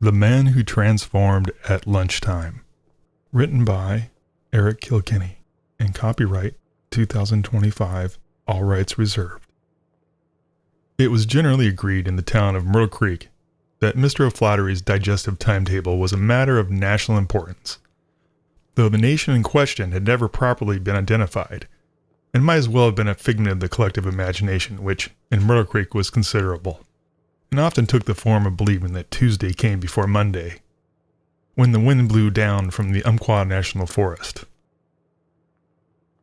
The Man Who Transformed at Lunchtime. Written by Eric Kilkenny. And copyright 2025, all rights reserved. It was generally agreed in the town of Myrtle Creek that Mr. O'Flaherty's digestive timetable was a matter of national importance, though the nation in question had never properly been identified, and might as well have been a figment of the collective imagination, which in Myrtle Creek was considerable, and often took the form of believing that Tuesday came before Monday, when the wind blew down from the Umpqua National Forest.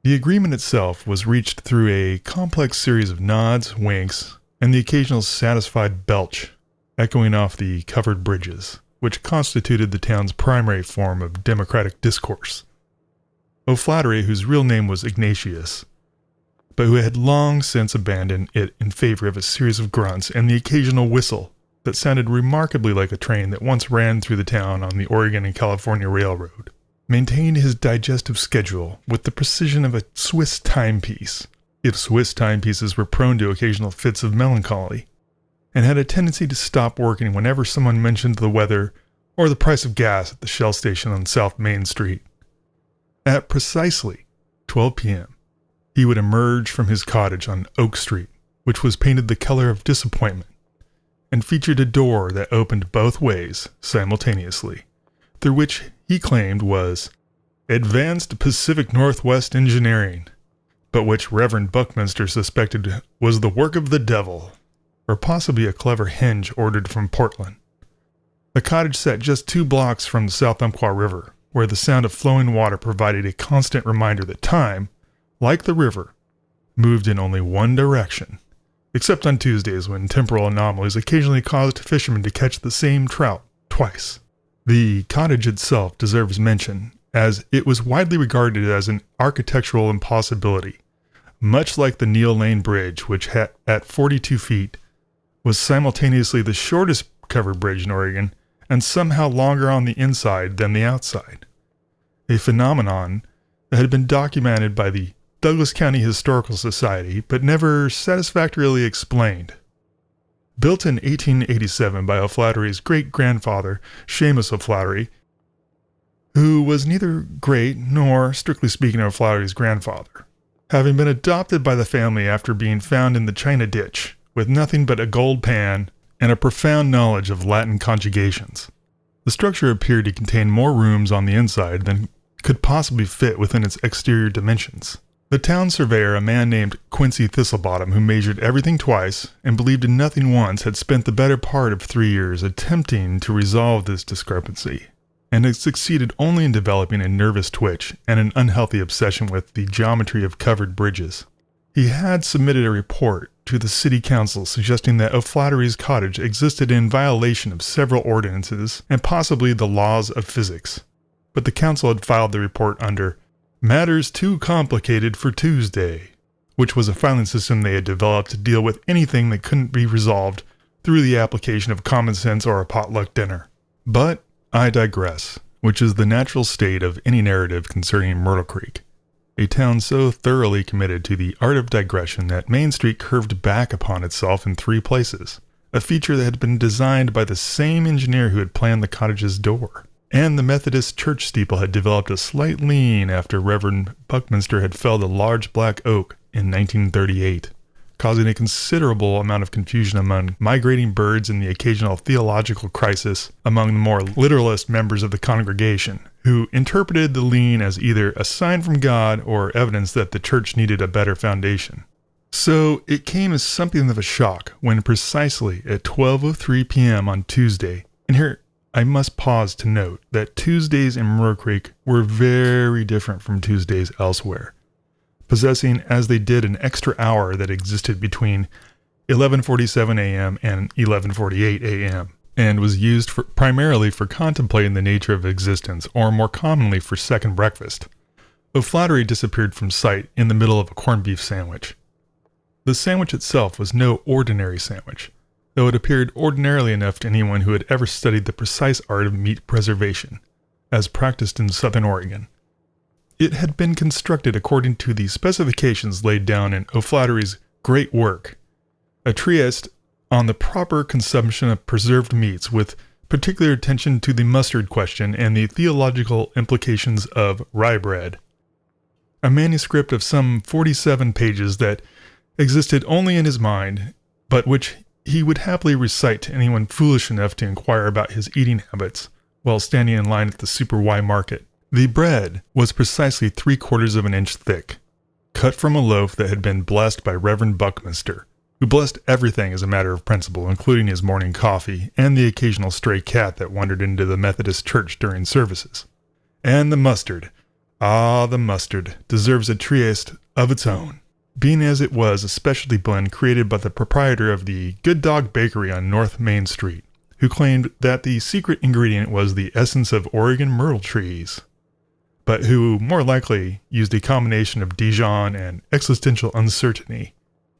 The agreement itself was reached through a complex series of nods, winks, and the occasional satisfied belch echoing off the covered bridges, which constituted the town's primary form of democratic discourse. O'Flaherty, whose real name was Ignatius, but who had long since abandoned it in favor of a series of grunts and the occasional whistle that sounded remarkably like a train that once ran through the town on the Oregon and California Railroad, maintained his digestive schedule with the precision of a Swiss timepiece, if Swiss timepieces were prone to occasional fits of melancholy, and had a tendency to stop working whenever someone mentioned the weather or the price of gas at the Shell station on South Main Street. At precisely 12 p.m., he would emerge from his cottage on Oak Street, which was painted the color of disappointment, and featured a door that opened both ways simultaneously, through which he claimed was Advanced Pacific Northwest Engineering, but which Reverend Buckminster suspected was the work of the devil, or possibly a clever hinge ordered from Portland. The cottage sat just 2 blocks from the South Umpqua River, where the sound of flowing water provided a constant reminder that time, like the river, moved in only one direction, except on Tuesdays when temporal anomalies occasionally caused fishermen to catch the same trout twice. The cottage itself deserves mention, as it was widely regarded as an architectural impossibility, much like the Neil Lane Bridge, which at 42 feet was simultaneously the shortest covered bridge in Oregon and somehow longer on the inside than the outside, a phenomenon that had been documented by the Douglas County Historical Society, but never satisfactorily explained. Built in 1887 by O'Flaherty's great-grandfather, Seamus O'Flaherty, who was neither great nor, strictly speaking, O'Flaherty's grandfather, having been adopted by the family after being found in the China ditch, with nothing but a gold pan and a profound knowledge of Latin conjugations. The structure appeared to contain more rooms on the inside than could possibly fit within its exterior dimensions. The town surveyor, a man named Quincy Thistlebottom, who measured everything twice and believed in nothing once, had spent the better part of 3 years attempting to resolve this discrepancy, and had succeeded only in developing a nervous twitch and an unhealthy obsession with the geometry of covered bridges. He had submitted a report to the city council suggesting that O'Flaherty's cottage existed in violation of several ordinances and possibly the laws of physics, but the council had filed the report under Matters Too Complicated for Tuesday, which was a filing system they had developed to deal with anything that couldn't be resolved through the application of common sense or a potluck dinner. But I digress, which is the natural state of any narrative concerning Myrtle Creek, a town so thoroughly committed to the art of digression that Main Street curved back upon itself in 3 places, a feature that had been designed by the same engineer who had planned the cottage's door. And the Methodist church steeple had developed a slight lean after Reverend Buckminster had felled a large black oak in 1938, causing a considerable amount of confusion among migrating birds and the occasional theological crisis among the more literalist members of the congregation, who interpreted the lean as either a sign from God or evidence that the church needed a better foundation. So it came as something of a shock when precisely at 12:03 p.m. on Tuesday, and here I must pause to note that Tuesdays in Myrtle Creek were very different from Tuesdays elsewhere, possessing as they did an extra hour that existed between 11:47 a.m. and 11:48 a.m., and was used primarily for contemplating the nature of existence, or more commonly for second breakfast. O'Flaherty disappeared from sight in the middle of a corned beef sandwich. The sandwich itself was no ordinary sandwich, though it appeared ordinarily enough to anyone who had ever studied the precise art of meat preservation, as practiced in southern Oregon. It had been constructed according to the specifications laid down in O'Flaherty's great work, a treatise on the proper consumption of preserved meats, with particular attention to the mustard question and the theological implications of rye bread. A manuscript of some 47 pages that existed only in his mind, but which he would happily recite to anyone foolish enough to inquire about his eating habits while standing in line at the Super Y market. The bread was precisely 3/4 of an inch thick, cut from a loaf that had been blessed by Reverend Buckminster, who blessed everything as a matter of principle, including his morning coffee and the occasional stray cat that wandered into the Methodist church during services. And the mustard, the mustard, deserves a trieste of its own, being as it was a specialty blend created by the proprietor of the Good Dog Bakery on North Main Street, who claimed that the secret ingredient was the essence of Oregon myrtle trees, but who more likely used a combination of Dijon and existential uncertainty.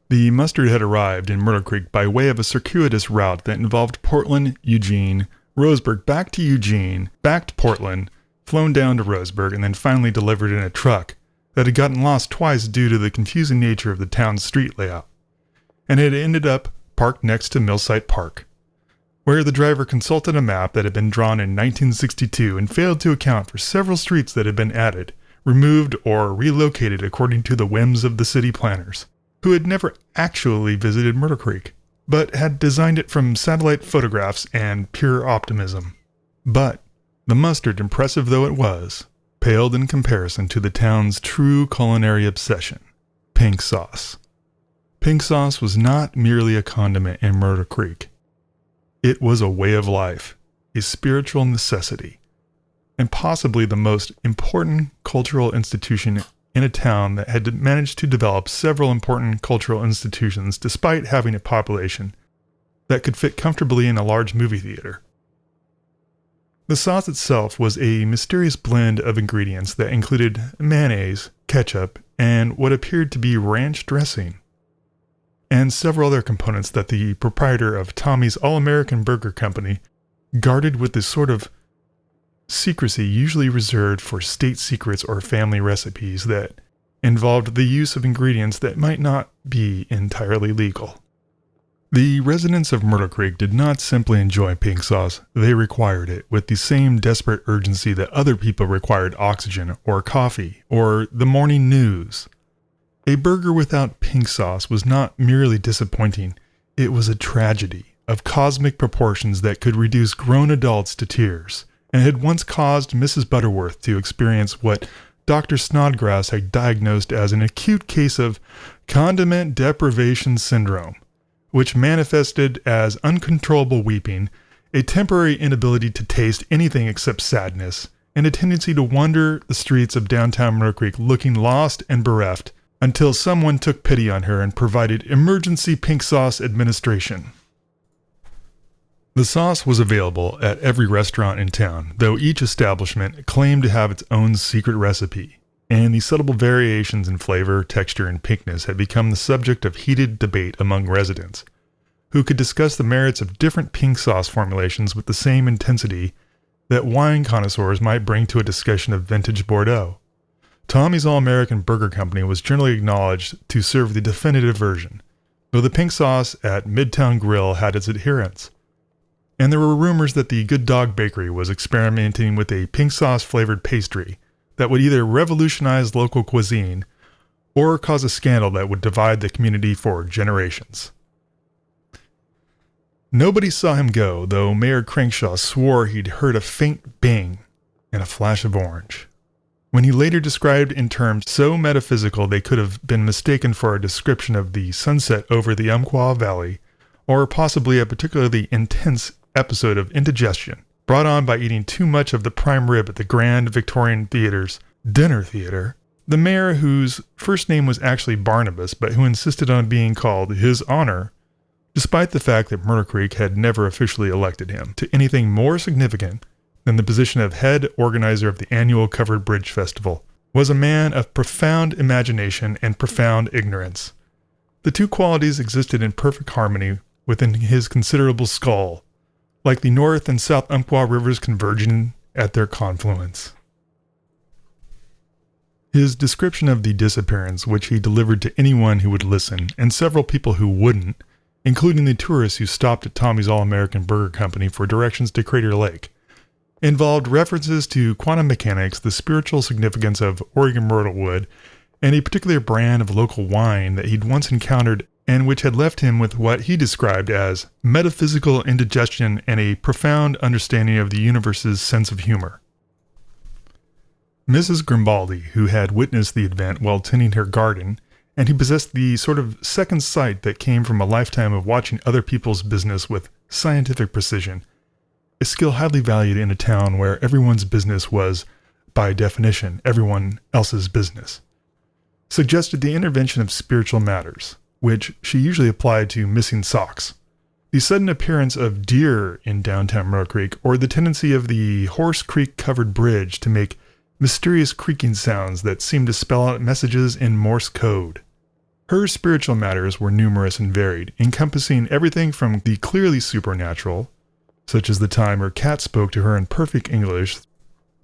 The mustard had arrived in Myrtle Creek by way of a circuitous route that involved Portland, Eugene, Roseburg, back to Eugene, back to Portland, flown down to Roseburg, and then finally delivered in a truck that had gotten lost twice due to the confusing nature of the town's street layout, and it ended up parked next to Millsite Park, where the driver consulted a map that had been drawn in 1962 and failed to account for several streets that had been added, removed, or relocated according to the whims of the city planners, who had never actually visited Myrtle Creek, but had designed it from satellite photographs and pure optimism. But the mustard, impressive though it was, paled in comparison to the town's true culinary obsession, pink sauce. Pink sauce was not merely a condiment in Myrtle Creek. It was a way of life, a spiritual necessity, and possibly the most important cultural institution in a town that had managed to develop several important cultural institutions despite having a population that could fit comfortably in a large movie theater. The sauce itself was a mysterious blend of ingredients that included mayonnaise, ketchup, and what appeared to be ranch dressing, and several other components that the proprietor of Tommy's All-American Burger Company guarded with the sort of secrecy usually reserved for state secrets or family recipes that involved the use of ingredients that might not be entirely legal. The residents of Myrtle Creek did not simply enjoy pink sauce, they required it with the same desperate urgency that other people required oxygen or coffee or the morning news. A burger without pink sauce was not merely disappointing, it was a tragedy of cosmic proportions that could reduce grown adults to tears, and had once caused Mrs. Butterworth to experience what Dr. Snodgrass had diagnosed as an acute case of condiment deprivation syndrome, which manifested as uncontrollable weeping, a temporary inability to taste anything except sadness, and a tendency to wander the streets of downtown Myrtle Creek looking lost and bereft until someone took pity on her and provided emergency pink sauce administration. The sauce was available at every restaurant in town, though each establishment claimed to have its own secret recipe, and the subtle variations in flavor, texture, and pinkness had become the subject of heated debate among residents, who could discuss the merits of different pink sauce formulations with the same intensity that wine connoisseurs might bring to a discussion of vintage Bordeaux. Tommy's All-American Burger Company was generally acknowledged to serve the definitive version, though the pink sauce at Midtown Grill had its adherents. And there were rumors that the Good Dog Bakery was experimenting with a pink sauce-flavored pastry that would either revolutionize local cuisine or cause a scandal that would divide the community for generations. Nobody saw him go, though Mayor Crankshaw swore he'd heard a faint bing and a flash of orange, when he later described in terms so metaphysical they could have been mistaken for a description of the sunset over the Umpqua Valley, or possibly a particularly intense episode of indigestion brought on by eating too much of the prime rib at the Grand Victorian Theatre's dinner theater. The mayor, whose first name was actually Barnabas, but who insisted on being called His Honor, despite the fact that Myrtle Creek had never officially elected him to anything more significant than the position of head organizer of the annual Covered Bridge Festival, was a man of profound imagination and profound ignorance. The two qualities existed in perfect harmony within his considerable skull, like the North and South Umpqua rivers converging at their confluence. His description of the disappearance, which he delivered to anyone who would listen, and several people who wouldn't, including the tourists who stopped at Tommy's All-American Burger Company for directions to Crater Lake, involved references to quantum mechanics, the spiritual significance of Oregon myrtle wood, and a particular brand of local wine that he'd once encountered and which had left him with what he described as metaphysical indigestion and a profound understanding of the universe's sense of humor. Mrs. Grimbaldi, who had witnessed the event while tending her garden, and who possessed the sort of second sight that came from a lifetime of watching other people's business with scientific precision, a skill highly valued in a town where everyone's business was, by definition, everyone else's business, suggested the intervention of spiritual matters, which she usually applied to missing socks, the sudden appearance of deer in downtown Myrtle Creek, or the tendency of the Horse Creek covered bridge to make mysterious creaking sounds that seemed to spell out messages in Morse code. Her spiritual matters were numerous and varied, encompassing everything from the clearly supernatural, such as the time her cat spoke to her in perfect English,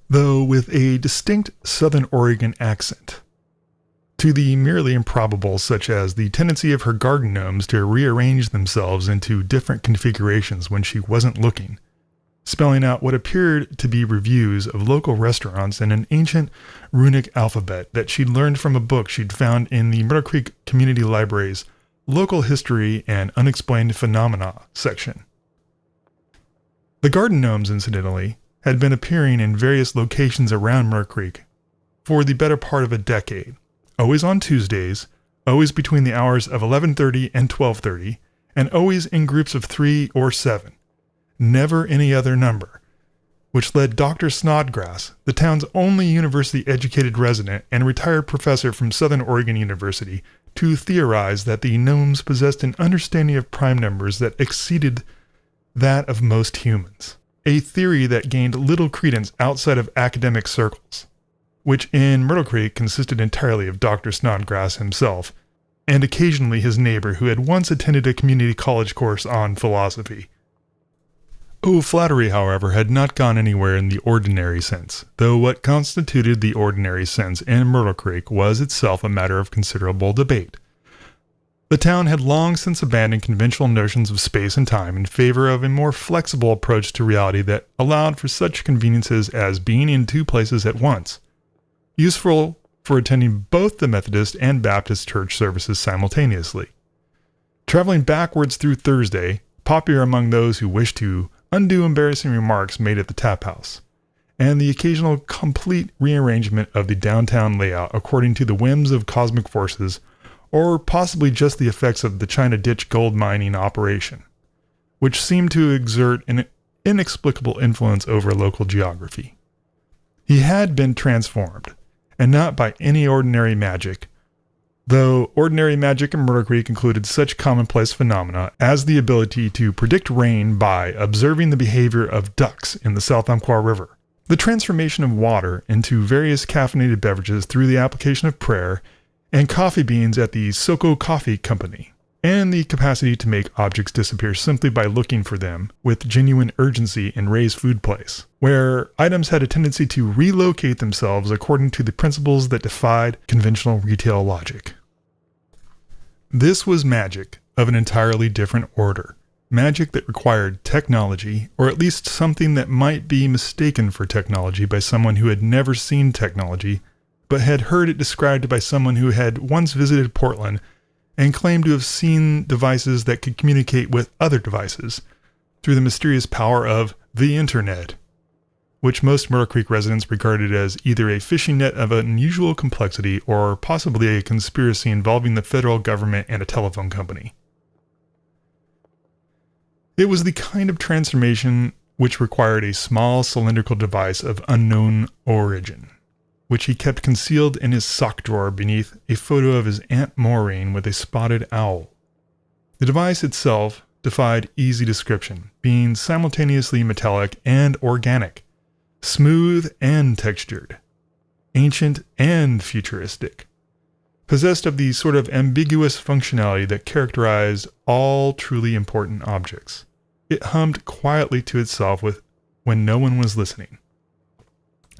though with a distinct Southern Oregon accent, to the merely improbable, such as the tendency of her garden gnomes to rearrange themselves into different configurations when she wasn't looking, spelling out what appeared to be reviews of local restaurants in an ancient runic alphabet that she'd learned from a book she'd found in the Myrtle Creek Community Library's Local History and Unexplained Phenomena section. The garden gnomes, incidentally, had been appearing in various locations around Myrtle Creek for the better part of a decade, always on Tuesdays, always between the hours of 11:30 and 12:30, and always in groups of 3 or 7. Never any other number, which led Dr. Snodgrass, the town's only university-educated resident and retired professor from Southern Oregon University, to theorize that the gnomes possessed an understanding of prime numbers that exceeded that of most humans, a theory that gained little credence outside of academic circles, which in Myrtle Creek consisted entirely of Dr. Snodgrass himself, and occasionally his neighbor who had once attended a community college course on philosophy. Flattery, however, had not gone anywhere in the ordinary sense, though what constituted the ordinary sense in Myrtle Creek was itself a matter of considerable debate. The town had long since abandoned conventional notions of space and time in favor of a more flexible approach to reality that allowed for such conveniences as being in 2 places at once, useful for attending both the Methodist and Baptist church services simultaneously. Traveling backwards through Thursday, popular among those who wished to undo embarrassing remarks made at the tap house, and the occasional complete rearrangement of the downtown layout according to the whims of cosmic forces, or possibly just the effects of the China Ditch gold mining operation, which seemed to exert an inexplicable influence over local geography. He had been transformed, and not by any ordinary magic, though ordinary magic in Myrtle Creek included such commonplace phenomena as the ability to predict rain by observing the behavior of ducks in the South Umpqua River, the transformation of water into various caffeinated beverages through the application of prayer, and coffee beans at the Soko Coffee Company, and the capacity to make objects disappear simply by looking for them with genuine urgency in Ray's food place, where items had a tendency to relocate themselves according to the principles that defied conventional retail logic. This was magic of an entirely different order, magic that required technology, or at least something that might be mistaken for technology by someone who had never seen technology, but had heard it described by someone who had once visited Portland and claimed to have seen devices that could communicate with other devices through the mysterious power of the Internet, which most Myrtle Creek residents regarded as either a fishing net of unusual complexity or possibly a conspiracy involving the federal government and a telephone company. It was the kind of transformation which required a small cylindrical device of unknown origin, which he kept concealed in his sock drawer beneath a photo of his Aunt Maureen with a spotted owl. The device itself defied easy description, being simultaneously metallic and organic, smooth and textured, ancient and futuristic, possessed of the sort of ambiguous functionality that characterized all truly important objects. It hummed quietly to itself when no one was listening,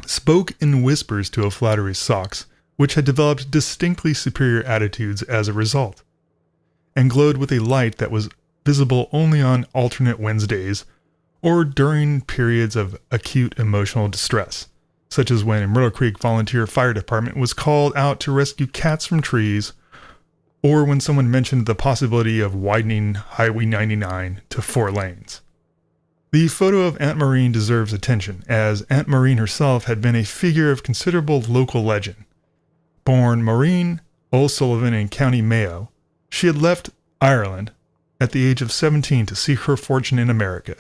spoke in whispers to a flattery socks, which had developed distinctly superior attitudes as a result, and glowed with a light that was visible only on alternate Wednesdays or during periods of acute emotional distress, such as when a Myrtle Creek volunteer fire department was called out to rescue cats from trees, or when someone mentioned the possibility of widening Highway 99 to 4 lanes. The photo of Aunt Maureen deserves attention, as Aunt Maureen herself had been a figure of considerable local legend. Born Maureen O'Sullivan in County Mayo, she had left Ireland at the age of 17 to seek her fortune in America,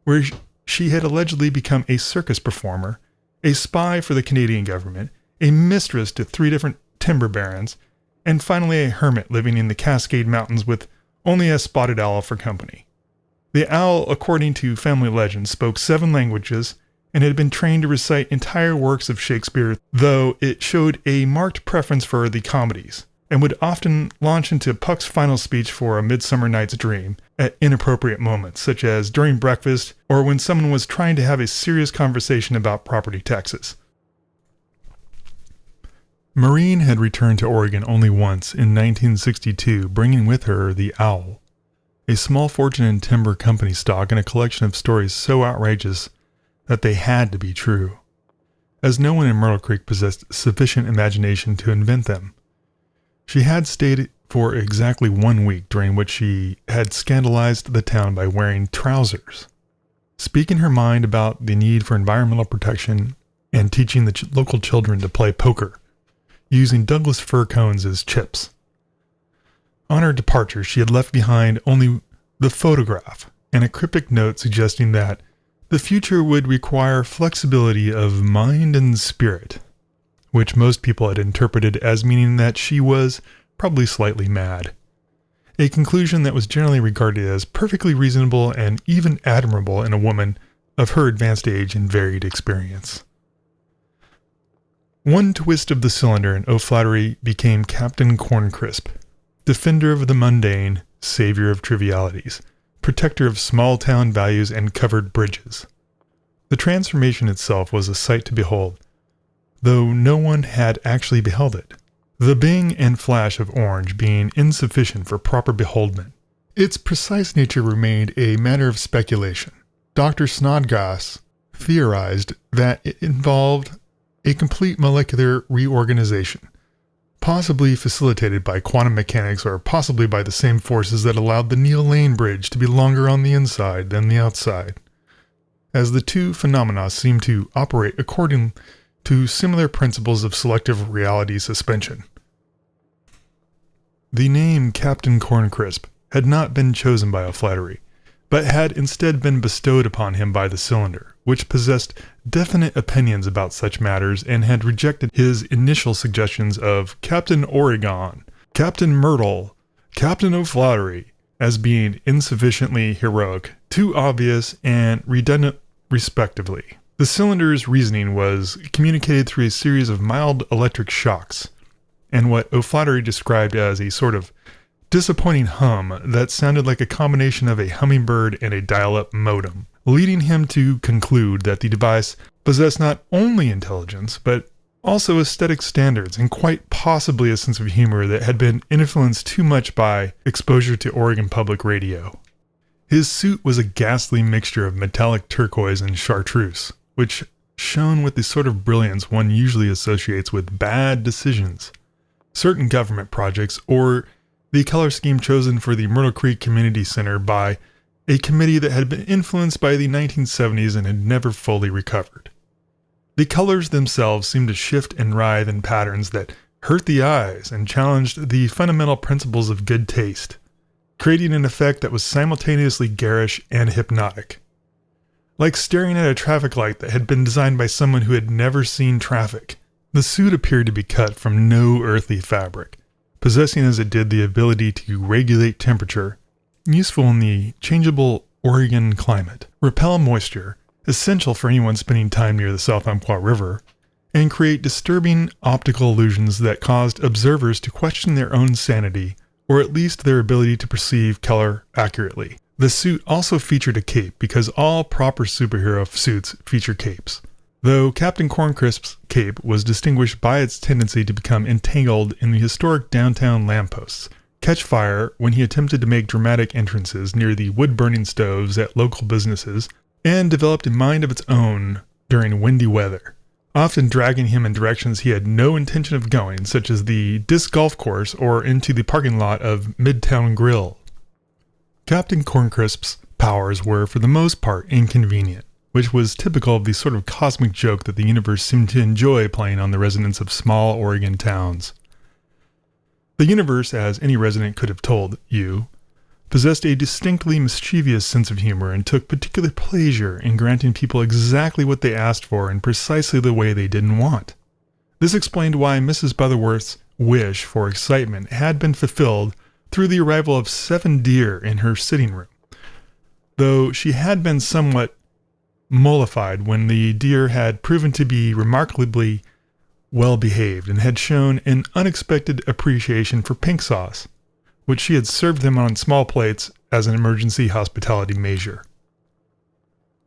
where she had allegedly become a circus performer, a spy for the Canadian government, a mistress to 3 different timber barons, and finally a hermit living in the Cascade Mountains with only a spotted owl for company. The owl, according to family legend, spoke 7 languages and had been trained to recite entire works of Shakespeare, though it showed a marked preference for the comedies, and would often launch into Puck's final speech for A Midsummer Night's Dream at inappropriate moments, such as during breakfast or when someone was trying to have a serious conversation about property taxes. Maureen had returned to Oregon only once in 1962, bringing with her the owl, a small fortune in timber company stock and a collection of stories so outrageous that they had to be true, as no one in Myrtle Creek possessed sufficient imagination to invent them. She had stayed for exactly 1 week, during which she had scandalized the town by wearing trousers, speaking her mind about the need for environmental protection, and teaching the local children to play poker, using Douglas fir cones as chips. On her departure, she had left behind only the photograph and a cryptic note suggesting that the future would require flexibility of mind and spirit, which most people had interpreted as meaning that she was probably slightly mad, a conclusion that was generally regarded as perfectly reasonable and even admirable in a woman of her advanced age and varied experience. One twist of the cylinder and O'Flaherty became Captain Corncrisp, defender of the mundane, savior of trivialities, protector of small-town values and covered bridges. The transformation itself was a sight to behold, though no one had actually beheld it, the bing and flash of orange being insufficient for proper beholdment. Its precise nature remained a matter of speculation. Dr. Snodgrass theorized that it involved a complete molecular reorganization, possibly facilitated by quantum mechanics or possibly by the same forces that allowed the Neil Lane Bridge to be longer on the inside than the outside, as the two phenomena seem to operate according to similar principles of selective reality suspension. The name Captain Corncrisp had not been chosen by O'Flaherty, but had instead been bestowed upon him by the cylinder, which possessed definite opinions about such matters and had rejected his initial suggestions of Captain Oregon, Captain Myrtle, Captain O'Flaherty as being insufficiently heroic, too obvious, and redundant respectively. The cylinder's reasoning was communicated through a series of mild electric shocks, and what O'Flaherty described as a sort of disappointing hum that sounded like a combination of a hummingbird and a dial-up modem, leading him to conclude that the device possessed not only intelligence, but also aesthetic standards and quite possibly a sense of humor that had been influenced too much by exposure to Oregon Public Radio. His suit was a ghastly mixture of metallic turquoise and chartreuse, which shone with the sort of brilliance one usually associates with bad decisions, certain government projects, or the color scheme chosen for the Myrtle Creek Community Center by a committee that had been influenced by the 1970s and had never fully recovered. The colors themselves seemed to shift and writhe in patterns that hurt the eyes and challenged the fundamental principles of good taste, creating an effect that was simultaneously garish and hypnotic. Like staring at a traffic light that had been designed by someone who had never seen traffic, the suit appeared to be cut from no earthly fabric, possessing as it did the ability to regulate temperature, useful in the changeable Oregon climate, repel moisture, essential for anyone spending time near the South Umpqua River, and create disturbing optical illusions that caused observers to question their own sanity, or at least their ability to perceive color accurately. The suit also featured a cape, because all proper superhero suits feature capes, though Captain Corncrisp's cape was distinguished by its tendency to become entangled in the historic downtown lampposts. catch fire when he attempted to make dramatic entrances near the wood-burning stoves at local businesses, and developed a mind of its own during windy weather, often dragging him in directions he had no intention of going, such as the disc golf course or into the parking lot of Midtown Grill. Captain Corncrisp's powers were, for the most part, inconvenient, which was typical of the sort of cosmic joke that the universe seemed to enjoy playing on the residents of small Oregon towns. The universe, as any resident could have told you, possessed a distinctly mischievous sense of humor and took particular pleasure in granting people exactly what they asked for in precisely the way they didn't want. This explained why Mrs. Butterworth's wish for excitement had been fulfilled through the arrival of 7 deer in her sitting room, though she had been somewhat mollified when the deer had proven to be remarkably well behaved and had shown an unexpected appreciation for pink sauce, which she had served them on small plates as an emergency hospitality measure.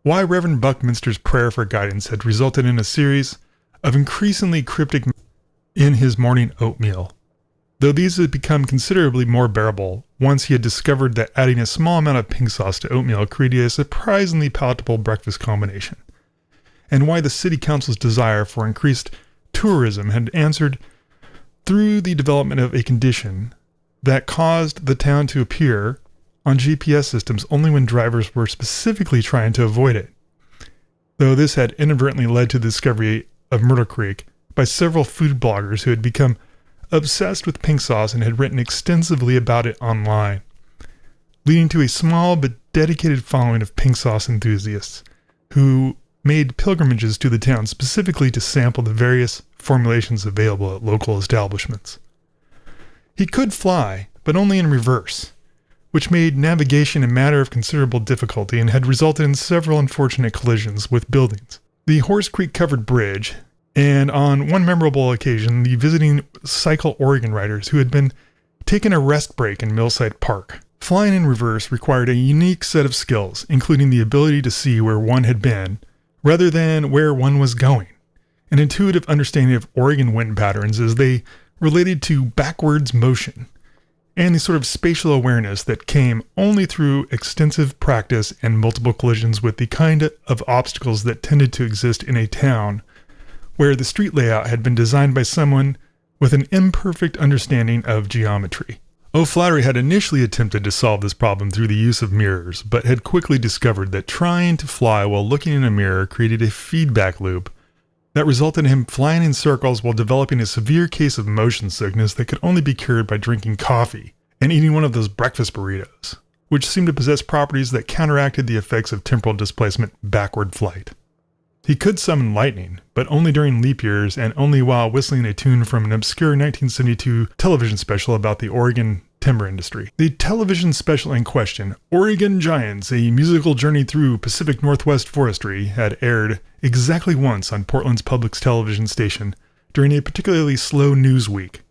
Why Reverend Buckminster's prayer for guidance had resulted in a series of increasingly cryptic in his morning oatmeal, though these had become considerably more bearable once he had discovered that adding a small amount of pink sauce to oatmeal created a surprisingly palatable breakfast combination, and why the city council's desire for increased tourism had answered through the development of a condition that caused the town to appear on GPS systems only when drivers were specifically trying to avoid it, though this had inadvertently led to the discovery of Myrtle Creek by several food bloggers who had become obsessed with pink sauce and had written extensively about it online, leading to a small but dedicated following of pink sauce enthusiasts who made pilgrimages to the town specifically to sample the various formulations available at local establishments. He could fly, but only in reverse, which made navigation a matter of considerable difficulty and had resulted in several unfortunate collisions with buildings. The Horse Creek covered bridge, and on one memorable occasion, the visiting Cycle Oregon riders who had been taking a rest break in Millside Park. Flying in reverse required a unique set of skills, including the ability to see where one had been, rather than where one was going, an intuitive understanding of Oregon wind patterns as they related to backwards motion, and the sort of spatial awareness that came only through extensive practice and multiple collisions with the kind of obstacles that tended to exist in a town where the street layout had been designed by someone with an imperfect understanding of geometry. O'Flaherty had initially attempted to solve this problem through the use of mirrors, but had quickly discovered that trying to fly while looking in a mirror created a feedback loop that resulted in him flying in circles while developing a severe case of motion sickness that could only be cured by drinking coffee and eating one of those breakfast burritos, which seemed to possess properties that counteracted the effects of temporal displacement backward flight. He could summon lightning, but only during leap years and only while whistling a tune from an obscure 1972 television special about the Oregon timber industry. The television special in question, Oregon Giants, a musical journey through Pacific Northwest forestry, had aired exactly once on Portland's public television station during a particularly slow news week,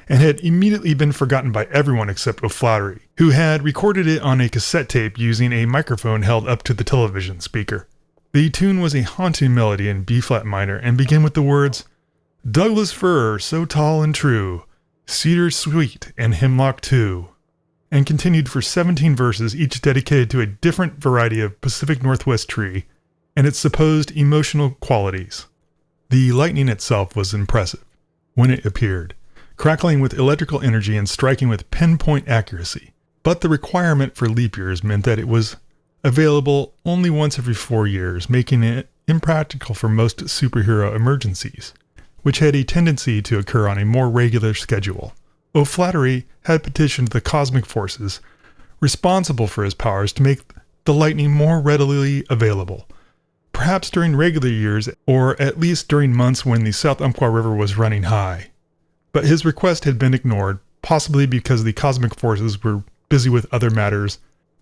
and had immediately been forgotten by everyone except O'Flaherty, who had recorded it on a cassette tape using a microphone held up to the television speaker. The tune was a haunting melody in B-flat minor and began with the words, "Douglas fir, so tall and true, cedar sweet and hemlock too," and continued for 17 verses, each dedicated to a different variety of Pacific Northwest tree and its supposed emotional qualities. The lightning itself was impressive when it appeared, crackling with electrical energy and striking with pinpoint accuracy, but the requirement for leap years meant that it was available only once every 4 years, making it impractical for most superhero emergencies, which had a tendency to occur on a more regular schedule. O'Flaherty had petitioned the cosmic forces responsible for his powers to make the lightning more readily available, perhaps during regular years or at least during months when the South Umpqua River was running high. But his request had been ignored, possibly because the cosmic forces were busy with other matters,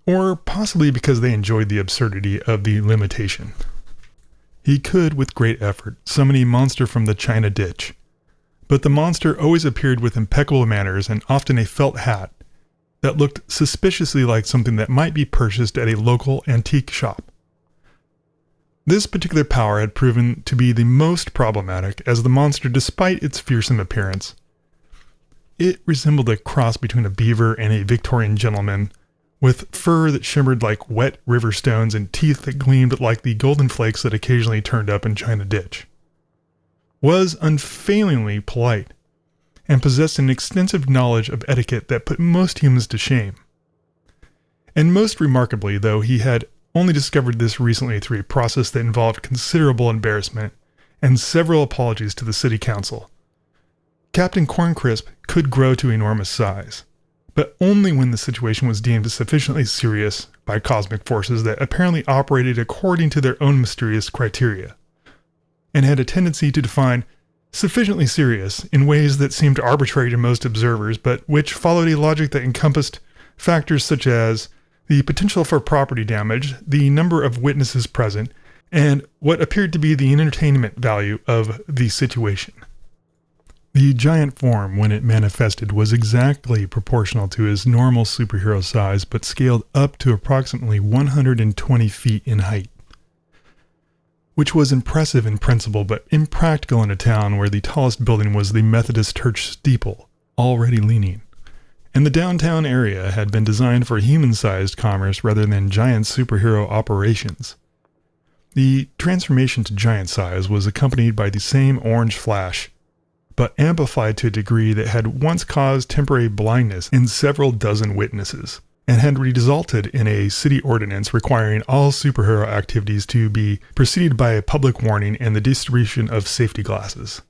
or possibly because they enjoyed the absurdity of the limitation. He could, with great effort, summon a monster from the China ditch, but the monster always appeared with impeccable manners and often a felt hat that looked suspiciously like something that might be purchased at a local antique shop. This particular power had proven to be the most problematic, as the monster, despite its fearsome appearance, it resembled a cross between a beaver and a Victorian gentleman, with fur that shimmered like wet river stones and teeth that gleamed like the golden flakes that occasionally turned up in China Ditch. Was unfailingly polite, and possessed an extensive knowledge of etiquette that put most humans to shame. And most remarkably, though he had only discovered this recently through a process that involved considerable embarrassment and several apologies to the city council, Captain Corncrisp could grow to enormous size, but only when the situation was deemed sufficiently serious by cosmic forces that apparently operated according to their own mysterious criteria, and had a tendency to define sufficiently serious in ways that seemed arbitrary to most observers, but which followed a logic that encompassed factors such as the potential for property damage, the number of witnesses present, and what appeared to be the entertainment value of the situation. The giant form, when it manifested, was exactly proportional to his normal superhero size, but scaled up to approximately 120 feet in height, which was impressive in principle, but impractical in a town where the tallest building was the Methodist Church steeple, already leaning, and the downtown area had been designed for human-sized commerce rather than giant superhero operations. The transformation to giant size was accompanied by the same orange flash, but amplified to a degree that had once caused temporary blindness in several dozen witnesses, and had resulted in a city ordinance requiring all superhero activities to be preceded by a public warning and the distribution of safety glasses.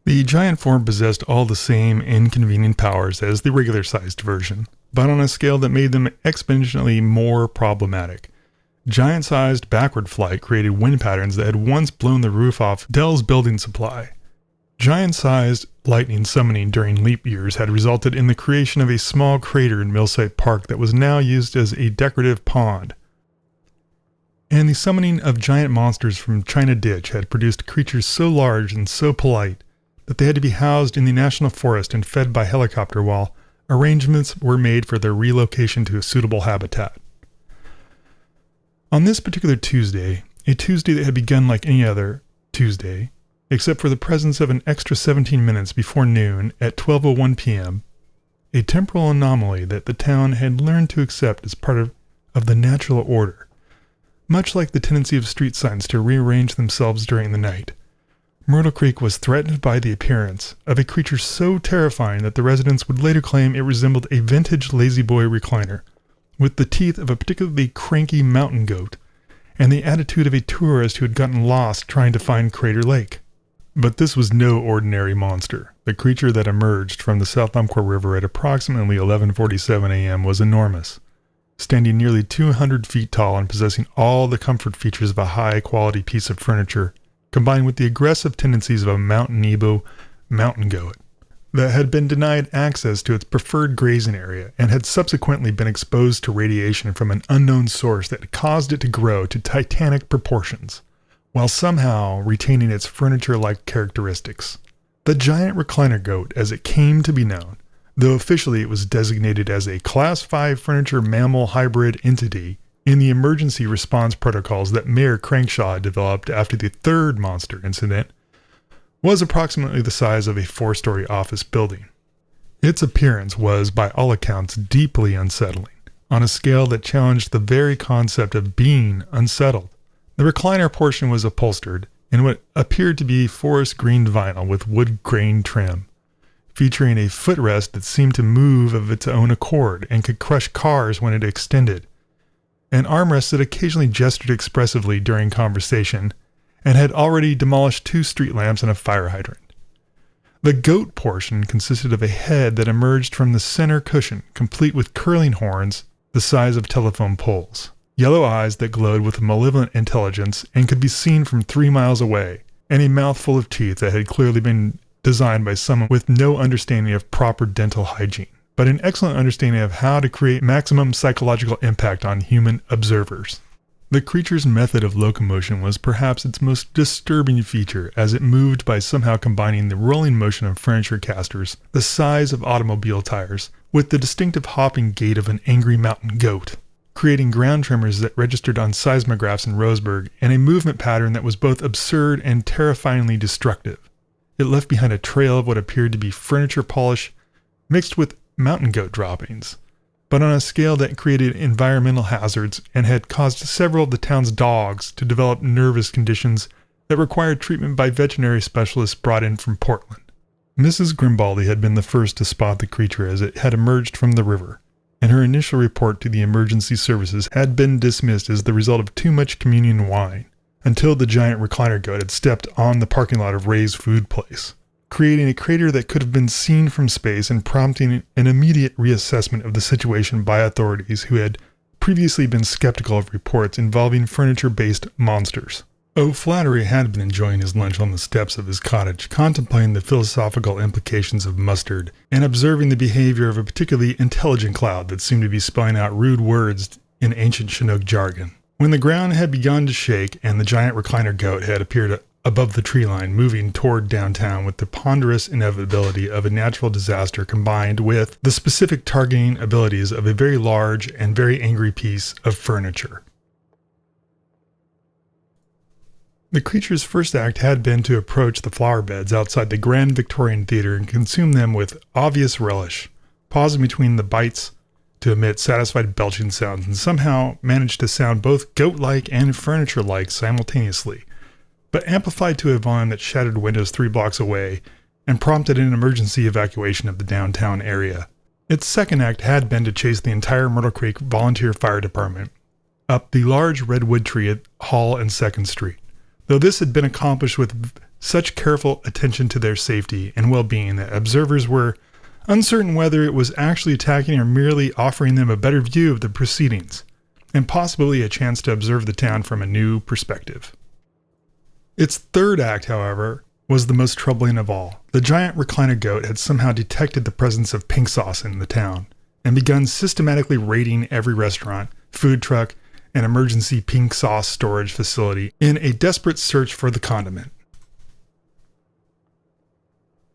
The giant form possessed all the same inconvenient powers as the regular-sized version, but on a scale that made them exponentially more problematic. Giant-sized backward flight created wind patterns that had once blown the roof off Dell's building supply. Giant-sized lightning summoning during leap years had resulted in the creation of a small crater in Millsite Park that was now used as a decorative pond. And the summoning of giant monsters from China Ditch had produced creatures so large and so polite that they had to be housed in the National Forest and fed by helicopter while arrangements were made for their relocation to a suitable habitat. On this particular Tuesday, a Tuesday that had begun like any other Tuesday, except for the presence of an extra 17 minutes before noon at 12:01 p.m., a temporal anomaly that the town had learned to accept as part of the natural order, much like the tendency of street signs to rearrange themselves during the night. Myrtle Creek was threatened by the appearance of a creature so terrifying that the residents would later claim it resembled a vintage lazy boy recliner, with the teeth of a particularly cranky mountain goat, and the attitude of a tourist who had gotten lost trying to find Crater Lake. But this was no ordinary monster. The creature that emerged from the South Umpqua River at approximately 11:47 a.m. was enormous, standing nearly 200 feet tall and possessing all the comfort features of a high-quality piece of furniture, combined with the aggressive tendencies of a mountain Nebo mountain goat that had been denied access to its preferred grazing area and had subsequently been exposed to radiation from an unknown source that caused it to grow to titanic proportions, while somehow retaining its furniture-like characteristics. The giant recliner-goat, as it came to be known, though officially it was designated as a Class 5 furniture mammal hybrid entity in the emergency response protocols that Mayor Crankshaw had developed after the third monster incident, was approximately the size of a 4-story office building. Its appearance was, by all accounts, deeply unsettling, on a scale that challenged the very concept of being unsettled. The recliner portion was upholstered in what appeared to be forest green vinyl with wood grain trim, featuring a footrest that seemed to move of its own accord and could crush cars when it extended, an armrest that occasionally gestured expressively during conversation, and had already demolished 2 street lamps and a fire hydrant. The goat portion consisted of a head that emerged from the center cushion, complete with curling horns the size of telephone poles, yellow eyes that glowed with a malevolent intelligence and could be seen from 3 miles away, and a mouthful of teeth that had clearly been designed by someone with no understanding of proper dental hygiene, but an excellent understanding of how to create maximum psychological impact on human observers. The creature's method of locomotion was perhaps its most disturbing feature, as it moved by somehow combining the rolling motion of furniture casters, the size of automobile tires, with the distinctive hopping gait of an angry mountain goat, creating ground tremors that registered on seismographs in Roseburg, and a movement pattern that was both absurd and terrifyingly destructive. It left behind a trail of what appeared to be furniture polish, mixed with mountain goat droppings, but on a scale that created environmental hazards and had caused several of the town's dogs to develop nervous conditions that required treatment by veterinary specialists brought in from Portland. Mrs. Grimbaldi had been the first to spot the creature as it had emerged from the river, and her initial report to the emergency services had been dismissed as the result of too much communion wine, until the giant recliner goat had stepped on the parking lot of Ray's food place, creating a crater that could have been seen from space and prompting an immediate reassessment of the situation by authorities who had previously been skeptical of reports involving furniture-based monsters. O'Flaherty had been enjoying his lunch on the steps of his cottage, contemplating the philosophical implications of mustard and observing the behavior of a particularly intelligent cloud that seemed to be spelling out rude words in ancient Chinook jargon, when the ground had begun to shake and the giant recliner goat had appeared above the tree line, moving toward downtown with the ponderous inevitability of a natural disaster combined with the specific targeting abilities of a very large and very angry piece of furniture. The creature's first act had been to approach the flower beds outside the Grand Victorian Theatre and consume them with obvious relish, pausing between the bites to emit satisfied belching sounds, and somehow managed to sound both goat-like and furniture-like simultaneously, but amplified to a volume that shattered windows 3 blocks away and prompted an emergency evacuation of the downtown area. Its second act had been to chase the entire Myrtle Creek Volunteer Fire Department up the large redwood tree at Hall and 2nd Street. Though this had been accomplished with such careful attention to their safety and well-being that observers were uncertain whether it was actually attacking or merely offering them a better view of the proceedings, and possibly a chance to observe the town from a new perspective. Its third act, however, was the most troubling of all. The giant recliner goat had somehow detected the presence of pink sauce in the town, and begun systematically raiding every restaurant, food truck, and emergency pink sauce storage facility in a desperate search for the condiment.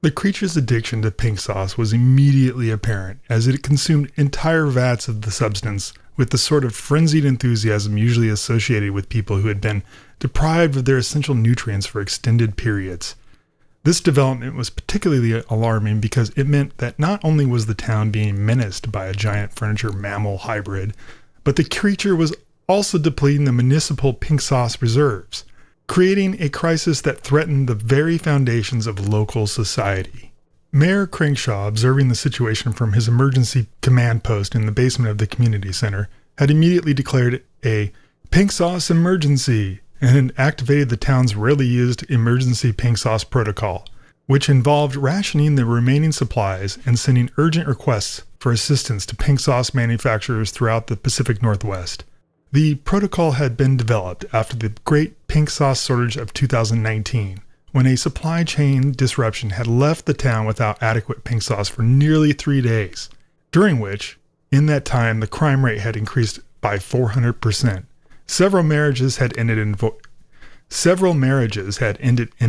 The creature's addiction to pink sauce was immediately apparent, as it consumed entire vats of the substance with the sort of frenzied enthusiasm usually associated with people who had been deprived of their essential nutrients for extended periods. This development was particularly alarming because it meant that not only was the town being menaced by a giant furniture mammal hybrid, but the creature was also depleting the municipal pink sauce reserves, creating a crisis that threatened the very foundations of local society. Mayor Crankshaw, observing the situation from his emergency command post in the basement of the community center, had immediately declared a pink sauce emergency and activated the town's rarely used emergency pink sauce protocol, which involved rationing the remaining supplies and sending urgent requests for assistance to pink sauce manufacturers throughout the Pacific Northwest. The protocol had been developed after the great pink sauce shortage of 2019, when a supply chain disruption had left the town without adequate pink sauce for nearly 3 days, during which, in that time, the crime rate had increased by 400%. Several marriages had ended in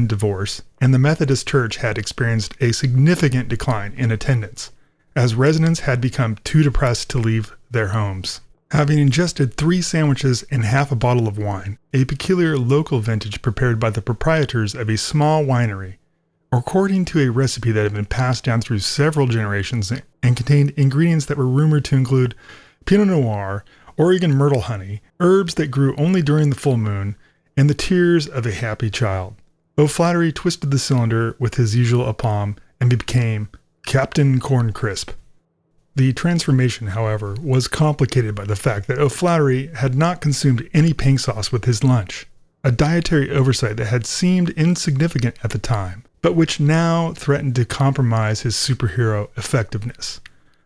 divorce, and the Methodist Church had experienced a significant decline in attendance, as residents had become too depressed to leave their homes. Having ingested 3 sandwiches and half a bottle of wine, a peculiar local vintage prepared by the proprietors of a small winery, according to a recipe that had been passed down through several generations and contained ingredients that were rumored to include Pinot Noir, Oregon myrtle honey, herbs that grew only during the full moon, and the tears of a happy child. O'Flaherty twisted the cylinder with his usual aplomb and became Captain Corn Crisp. The transformation, however, was complicated by the fact that O'Flaherty had not consumed any pink sauce with his lunch, a dietary oversight that had seemed insignificant at the time, but which now threatened to compromise his superhero effectiveness.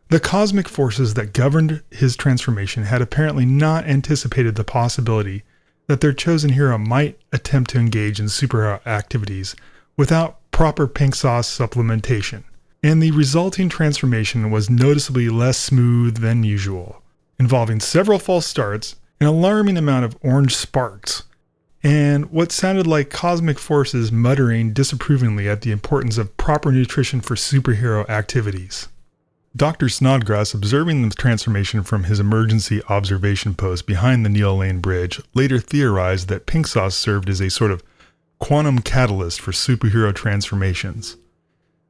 The cosmic forces that governed his transformation had apparently not anticipated the possibility that their chosen hero might attempt to engage in superhero activities without proper pink sauce supplementation, and the resulting transformation was noticeably less smooth than usual, involving several false starts, an alarming amount of orange sparks, and what sounded like cosmic forces muttering disapprovingly at the importance of proper nutrition for superhero activities. Dr. Snodgrass, observing the transformation from his emergency observation post behind the Neil Lane Bridge, later theorized that pink sauce served as a sort of quantum catalyst for superhero transformations.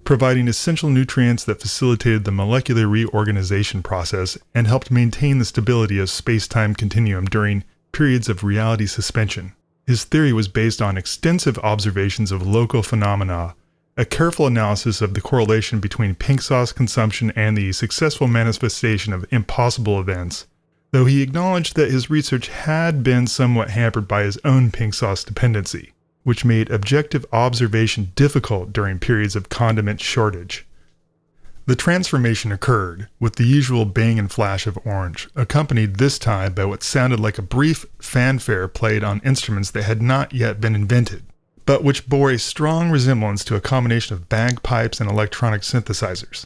providing essential nutrients that facilitated the molecular reorganization process and helped maintain the stability of space-time continuum during periods of reality suspension. His theory was based on extensive observations of local phenomena, a careful analysis of the correlation between pink sauce consumption and the successful manifestation of impossible events, though he acknowledged that his research had been somewhat hampered by his own pink sauce dependency, which made objective observation difficult during periods of condiment shortage. The transformation occurred, with the usual bang and flash of orange, accompanied this time by what sounded like a brief fanfare played on instruments that had not yet been invented, but which bore a strong resemblance to a combination of bagpipes and electronic synthesizers.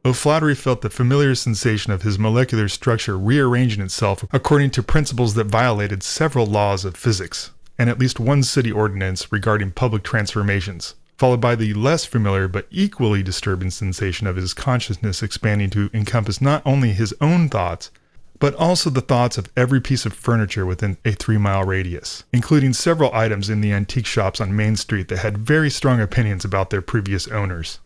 O'Flaherty felt the familiar sensation of his molecular structure rearranging itself according to principles that violated several laws of physics, and at least one city ordinance regarding public transformations, followed by the less familiar but equally disturbing sensation of his consciousness expanding to encompass not only his own thoughts, but also the thoughts of every piece of furniture within a 3-mile radius, including several items in the antique shops on Main Street that had very strong opinions about their previous owners.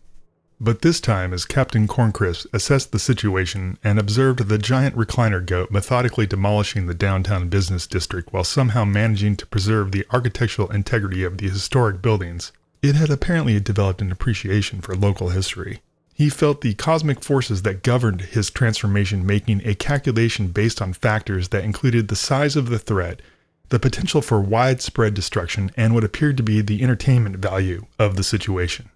But this time, as Captain Corncrisp assessed the situation and observed the giant recliner-goat methodically demolishing the downtown business district while somehow managing to preserve the architectural integrity of the historic buildings, it had apparently developed an appreciation for local history. He felt the cosmic forces that governed his transformation making a calculation based on factors that included the size of the threat, the potential for widespread destruction, and what appeared to be the entertainment value of the situation.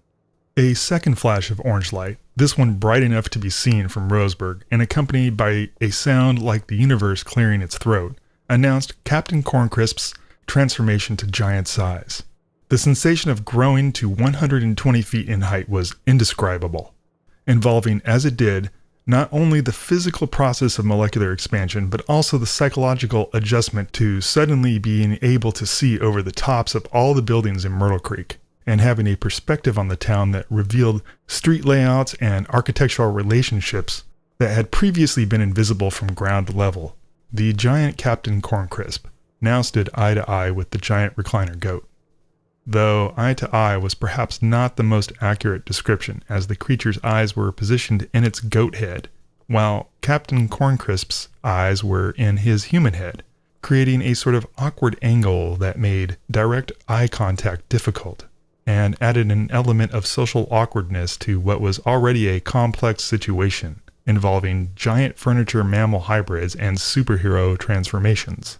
A second flash of orange light, this one bright enough to be seen from Roseburg and accompanied by a sound like the universe clearing its throat, announced Captain Corncrisp's transformation to giant size. The sensation of growing to 120 feet in height was indescribable, involving, as it did, not only the physical process of molecular expansion, but also the psychological adjustment to suddenly being able to see over the tops of all the buildings in Myrtle Creek, and having a perspective on the town that revealed street layouts and architectural relationships that had previously been invisible from ground level. The giant Captain Corncrisp now stood eye to eye with the giant recliner-goat. Though eye to eye was perhaps not the most accurate description, as the creature's eyes were positioned in its goat head, while Captain Corncrisp's eyes were in his human head, creating a sort of awkward angle that made direct eye contact difficult, and added an element of social awkwardness to what was already a complex situation involving giant furniture mammal hybrids and superhero transformations.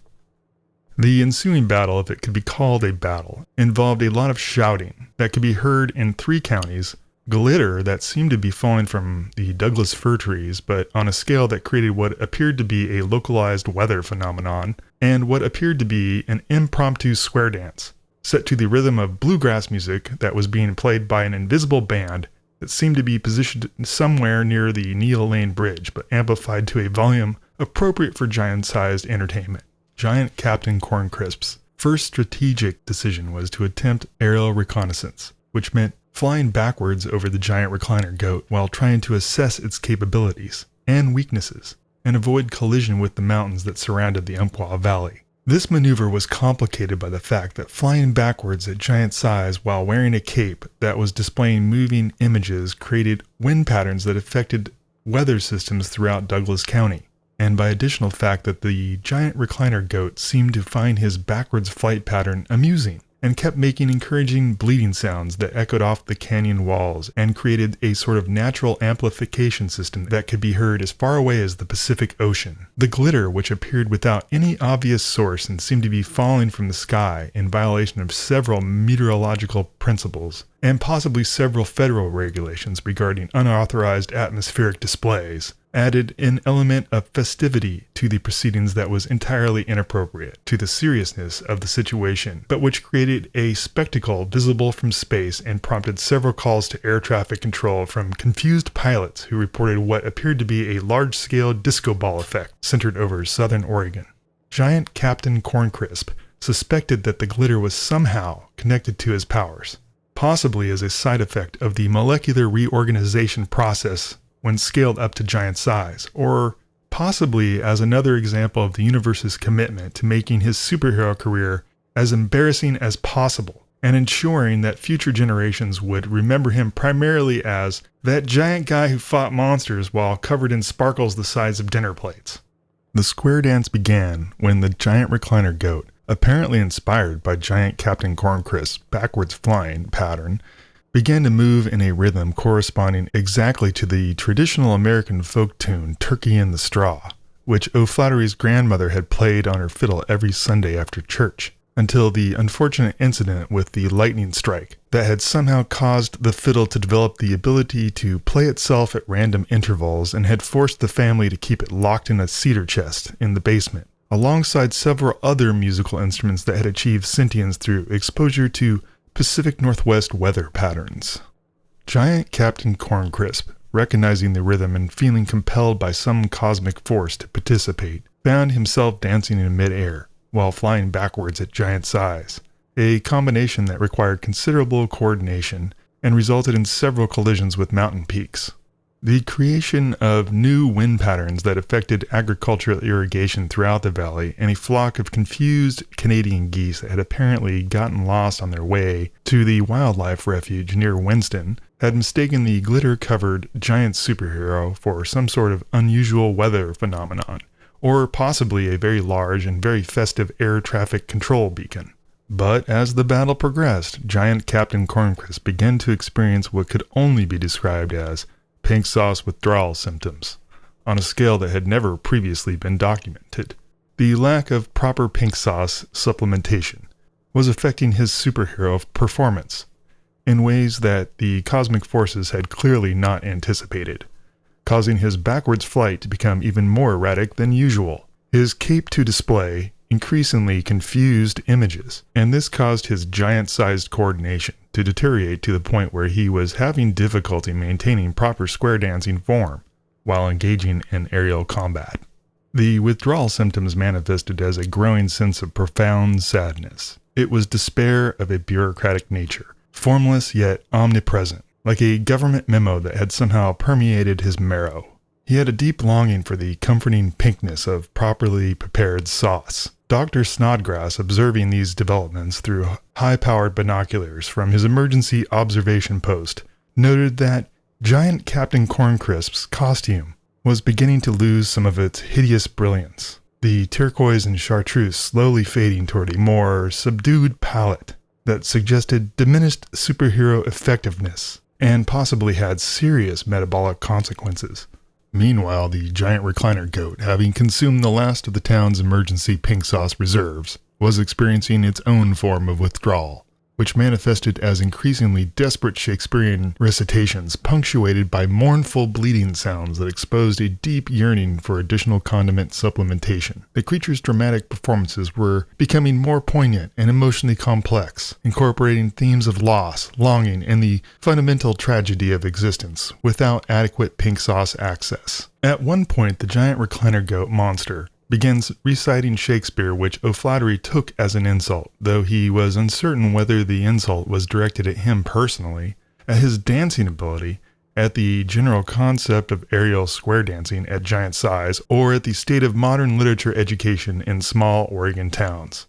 The ensuing battle, if it could be called a battle, involved a lot of shouting that could be heard in 3 counties, glitter that seemed to be falling from the Douglas fir trees, but on a scale that created what appeared to be a localized weather phenomenon, and what appeared to be an impromptu square dance, set to the rhythm of bluegrass music that was being played by an invisible band that seemed to be positioned somewhere near the Neil Lane Bridge, but amplified to a volume appropriate for giant-sized entertainment. Giant Captain Corncrisp's first strategic decision was to attempt aerial reconnaissance, which meant flying backwards over the giant recliner-goat while trying to assess its capabilities and weaknesses and avoid collision with the mountains that surrounded the Umpqua Valley. This maneuver was complicated by the fact that flying backwards at giant size while wearing a cape that was displaying moving images created wind patterns that affected weather systems throughout Douglas County, and by additional fact that the giant recliner-goat seemed to find his backwards flight pattern amusing, and kept making encouraging bleating sounds that echoed off the canyon walls and created a sort of natural amplification system that could be heard as far away as the Pacific Ocean. The glitter, which appeared without any obvious source and seemed to be falling from the sky in violation of several meteorological principles, and possibly several federal regulations regarding unauthorized atmospheric displays, added an element of festivity to the proceedings that was entirely inappropriate to the seriousness of the situation, but which created a spectacle visible from space and prompted several calls to air traffic control from confused pilots who reported what appeared to be a large-scale disco ball effect centered over southern Oregon. Giant Captain Corncrisp suspected that the glitter was somehow connected to his powers, possibly as a side effect of the molecular reorganization process when scaled up to giant size, or possibly as another example of the universe's commitment to making his superhero career as embarrassing as possible and ensuring that future generations would remember him primarily as that giant guy who fought monsters while covered in sparkles the size of dinner plates. The square dance began when the giant recliner goat, apparently inspired by giant Captain Corncrisp's backwards flying pattern, began to move in a rhythm corresponding exactly to the traditional American folk tune Turkey in the Straw, which O'Flaherty's grandmother had played on her fiddle every Sunday after church, until the unfortunate incident with the lightning strike that had somehow caused the fiddle to develop the ability to play itself at random intervals and had forced the family to keep it locked in a cedar chest in the basement, alongside several other musical instruments that had achieved sentience through exposure to Pacific Northwest weather patterns. Giant Captain Corncrisp, recognizing the rhythm and feeling compelled by some cosmic force to participate, found himself dancing in midair while flying backwards at giant size, a combination that required considerable coordination and resulted in several collisions with mountain peaks. The creation of new wind patterns that affected agricultural irrigation throughout the valley and a flock of confused Canadian geese that had apparently gotten lost on their way to the wildlife refuge near Winston had mistaken the glitter-covered giant superhero for some sort of unusual weather phenomenon, or possibly a very large and very festive air traffic control beacon. But as the battle progressed, giant Captain Corncrisp began to experience what could only be described as pink sauce withdrawal symptoms, on a scale that had never previously been documented. The lack of proper pink sauce supplementation was affecting his superhero performance in ways that the cosmic forces had clearly not anticipated, causing his backwards flight to become even more erratic than usual. His cape to display increasingly confused images, and this caused his giant-sized coordination to deteriorate to the point where he was having difficulty maintaining proper square dancing form while engaging in aerial combat. The withdrawal symptoms manifested as a growing sense of profound sadness. It was despair of a bureaucratic nature, formless yet omnipresent, like a government memo that had somehow permeated his marrow. He had a deep longing for the comforting pinkness of properly prepared sauce. Dr. Snodgrass, observing these developments through high-powered binoculars from his emergency observation post, noted that giant Captain Corncrisp's costume was beginning to lose some of its hideous brilliance, the turquoise and chartreuse slowly fading toward a more subdued palette that suggested diminished superhero effectiveness and possibly had serious metabolic consequences. Meanwhile, the giant recliner goat, having consumed the last of the town's emergency pink sauce reserves, was experiencing its own form of withdrawal, which manifested as increasingly desperate Shakespearean recitations punctuated by mournful bleating sounds that exposed a deep yearning for additional condiment supplementation. The creature's dramatic performances were becoming more poignant and emotionally complex, incorporating themes of loss, longing, and the fundamental tragedy of existence without adequate pink sauce access. At one point, the giant recliner goat monster begins reciting Shakespeare, which O'Flaherty took as an insult, though he was uncertain whether the insult was directed at him personally, at his dancing ability, at the general concept of aerial square dancing at giant size, or at the state of modern literature education in small Oregon towns.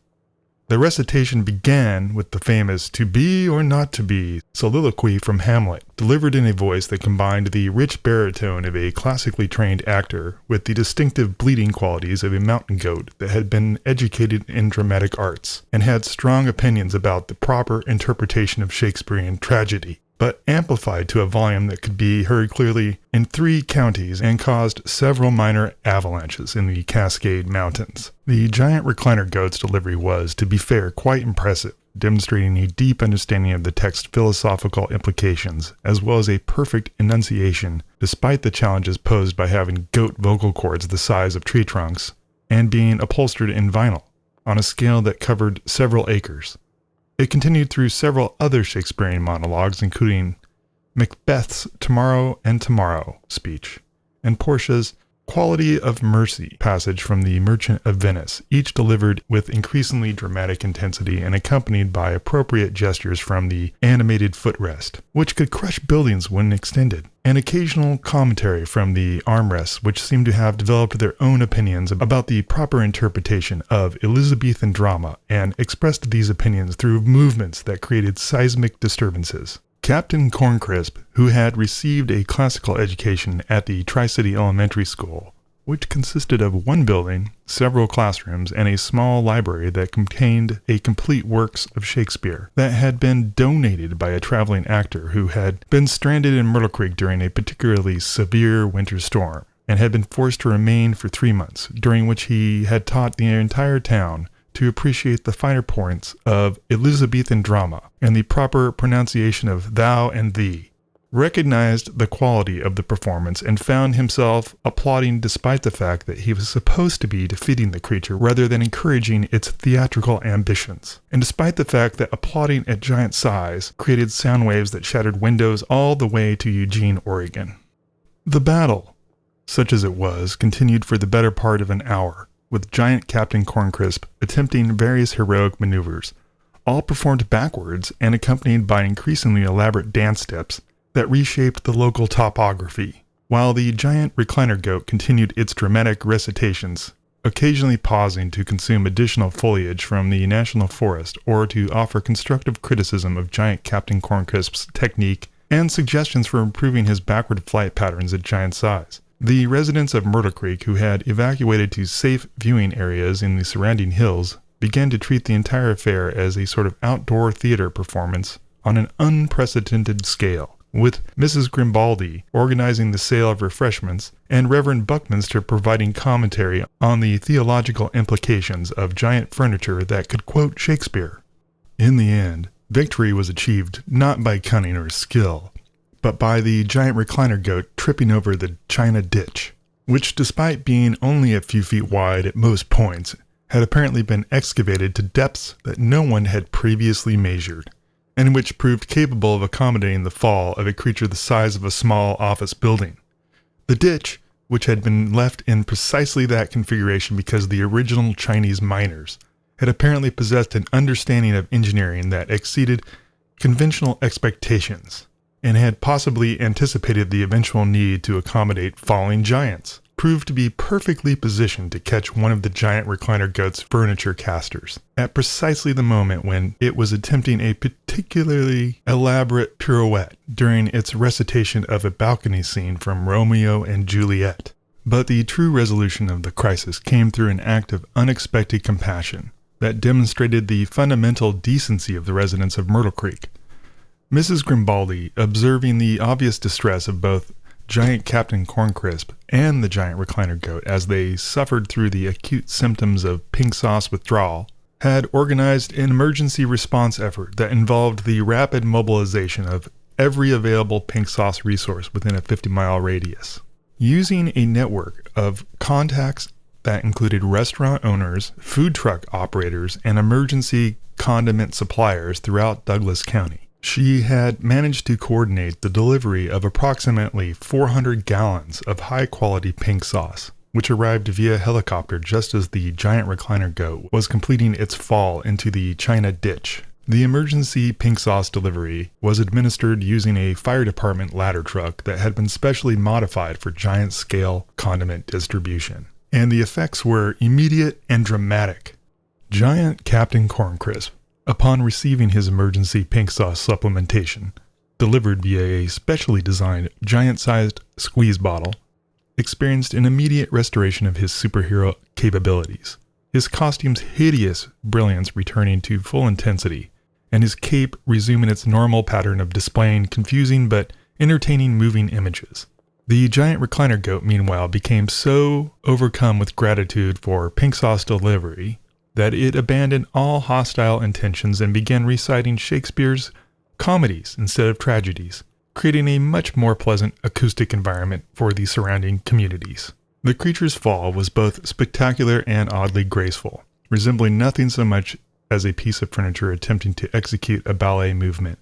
The recitation began with the famous "to be or not to be" soliloquy from Hamlet, delivered in a voice that combined the rich baritone of a classically trained actor with the distinctive bleating qualities of a mountain goat that had been educated in dramatic arts, and had strong opinions about the proper interpretation of Shakespearean tragedy, but amplified to a volume that could be heard clearly in 3 counties and caused several minor avalanches in the Cascade Mountains. The giant recliner goat's delivery was, to be fair, quite impressive, demonstrating a deep understanding of the text's philosophical implications, as well as a perfect enunciation, despite the challenges posed by having goat vocal cords the size of tree trunks, and being upholstered in vinyl, on a scale that covered several acres. It continued through several other Shakespearean monologues, including Macbeth's "Tomorrow and Tomorrow" speech, and Portia's Quality of Mercy passage from The Merchant of Venice, each delivered with increasingly dramatic intensity and accompanied by appropriate gestures from the animated footrest, which could crush buildings when extended, and occasional commentary from the armrests, which seemed to have developed their own opinions about the proper interpretation of Elizabethan drama and expressed these opinions through movements that created seismic disturbances. Captain Corncrisp, who had received a classical education at the Tri-City Elementary School, which consisted of one building, several classrooms, and a small library that contained a complete works of Shakespeare, that had been donated by a traveling actor who had been stranded in Myrtle Creek during a particularly severe winter storm, and had been forced to remain for 3 months, during which he had taught the entire town to appreciate the finer points of Elizabethan drama and the proper pronunciation of thou and thee, recognized the quality of the performance and found himself applauding despite the fact that he was supposed to be defeating the creature rather than encouraging its theatrical ambitions, and despite the fact that applauding at giant size created sound waves that shattered windows all the way to Eugene, Oregon. The battle, such as it was, continued for the better part of an hour, with giant Captain Corncrisp attempting various heroic maneuvers, all performed backwards and accompanied by increasingly elaborate dance steps that reshaped the local topography, while the giant recliner-goat continued its dramatic recitations, occasionally pausing to consume additional foliage from the national forest or to offer constructive criticism of giant Captain Corncrisp's technique and suggestions for improving his backward flight patterns at giant size. The residents of Myrtle Creek, who had evacuated to safe viewing areas in the surrounding hills, began to treat the entire affair as a sort of outdoor theater performance on an unprecedented scale, with Mrs. Grimbaldi organizing the sale of refreshments and Reverend Buckminster providing commentary on the theological implications of giant furniture that could quote Shakespeare. In the end, victory was achieved not by cunning or skill, but by the giant recliner-goat tripping over the china ditch, which, despite being only a few feet wide at most points, had apparently been excavated to depths that no one had previously measured, and which proved capable of accommodating the fall of a creature the size of a small office building. The ditch, which had been left in precisely that configuration because the original Chinese miners had apparently possessed an understanding of engineering that exceeded conventional expectations, and had possibly anticipated the eventual need to accommodate falling giants, proved to be perfectly positioned to catch one of the giant recliner-goat's furniture casters, at precisely the moment when it was attempting a particularly elaborate pirouette during its recitation of a balcony scene from Romeo and Juliet. But the true resolution of the crisis came through an act of unexpected compassion that demonstrated the fundamental decency of the residents of Myrtle Creek. Mrs. Grimbaldi, observing the obvious distress of both giant Captain Corncrisp and the giant recliner-goat as they suffered through the acute symptoms of pink sauce withdrawal, had organized an emergency response effort that involved the rapid mobilization of every available pink sauce resource within a 50-mile radius. Using a network of contacts that included restaurant owners, food truck operators, and emergency condiment suppliers throughout Douglas County, she had managed to coordinate the delivery of approximately 400 gallons of high-quality pink sauce, which arrived via helicopter just as the giant recliner-goat was completing its fall into the China ditch. The emergency pink sauce delivery was administered using a fire department ladder truck that had been specially modified for giant-scale condiment distribution, and the effects were immediate and dramatic. Giant Captain Corncrisp, upon receiving his emergency pink sauce supplementation, delivered via a specially designed giant-sized squeeze bottle, experienced an immediate restoration of his superhero capabilities, his costume's hideous brilliance returning to full intensity, and his cape resuming its normal pattern of displaying confusing but entertaining moving images. The giant recliner-goat, meanwhile, became so overcome with gratitude for pink sauce delivery that it abandoned all hostile intentions and began reciting Shakespeare's comedies instead of tragedies, creating a much more pleasant acoustic environment for the surrounding communities. The creature's fall was both spectacular and oddly graceful, resembling nothing so much as a piece of furniture attempting to execute a ballet movement,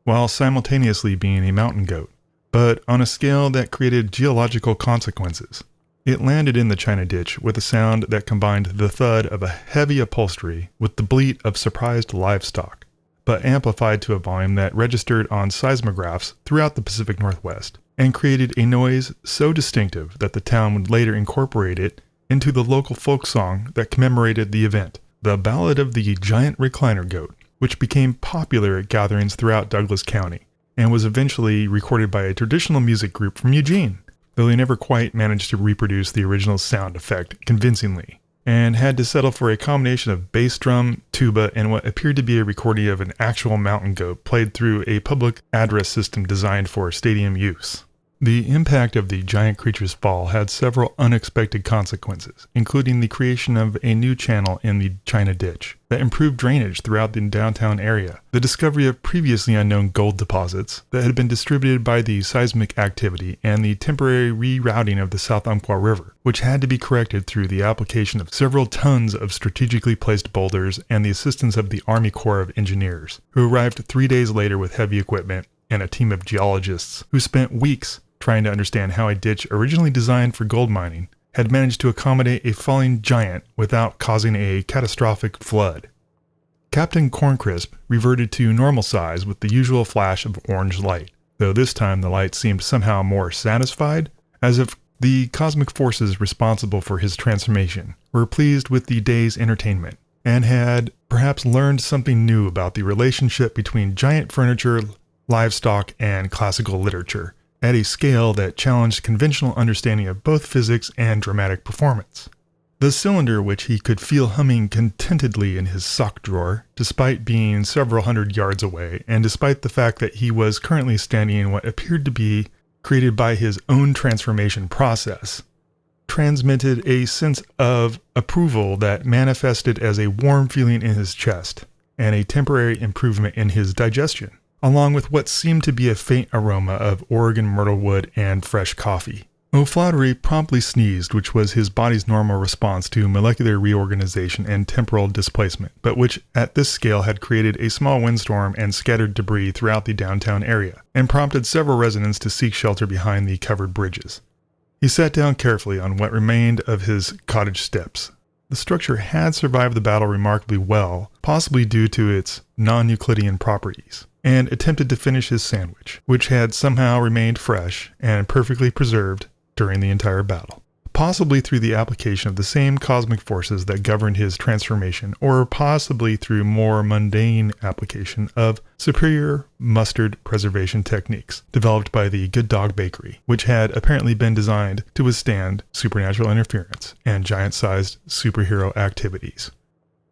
while simultaneously being a mountain goat, but on a scale that created geological consequences. It landed in the china ditch with a sound that combined the thud of a heavy upholstery with the bleat of surprised livestock, but amplified to a volume that registered on seismographs throughout the Pacific Northwest, and created a noise so distinctive that the town would later incorporate it into the local folk song that commemorated the event, the Ballad of the Giant Recliner-Goat, which became popular at gatherings throughout Douglas County, and was eventually recorded by a traditional music group from Eugene, though they never quite managed to reproduce the original sound effect convincingly, and had to settle for a combination of bass drum, tuba, and what appeared to be a recording of an actual mountain goat played through a public address system designed for stadium use. The impact of the giant creature's fall had several unexpected consequences, including the creation of a new channel in the China Ditch that improved drainage throughout the downtown area, the discovery of previously unknown gold deposits that had been distributed by the seismic activity, and the temporary rerouting of the South Umpqua River, which had to be corrected through the application of several tons of strategically placed boulders and the assistance of the Army Corps of Engineers, who arrived 3 days later with heavy equipment and a team of geologists who spent weeks trying to understand how a ditch originally designed for gold mining had managed to accommodate a falling giant without causing a catastrophic flood. Captain Corncrisp reverted to normal size with the usual flash of orange light, though this time the light seemed somehow more satisfied, as if the cosmic forces responsible for his transformation were pleased with the day's entertainment, and had perhaps learned something new about the relationship between giant furniture, livestock, and classical literature, at a scale that challenged conventional understanding of both physics and dramatic performance. The cylinder, which he could feel humming contentedly in his sock drawer, despite being several hundred yards away, and despite the fact that he was currently standing in what appeared to be created by his own transformation process, transmitted a sense of approval that manifested as a warm feeling in his chest, and a temporary improvement in his digestion, along with what seemed to be a faint aroma of Oregon myrtle wood and fresh coffee. O'Flaherty promptly sneezed, which was his body's normal response to molecular reorganization and temporal displacement, but which at this scale had created a small windstorm and scattered debris throughout the downtown area, and prompted several residents to seek shelter behind the covered bridges. He sat down carefully on what remained of his cottage steps. The structure had survived the battle remarkably well, possibly due to its non-Euclidean properties, and attempted to finish his sandwich, which had somehow remained fresh and perfectly preserved during the entire battle. Possibly through the application of the same cosmic forces that governed his transformation, or possibly through more mundane application of superior mustard preservation techniques developed by the Good Dog Bakery, which had apparently been designed to withstand supernatural interference and giant-sized superhero activities.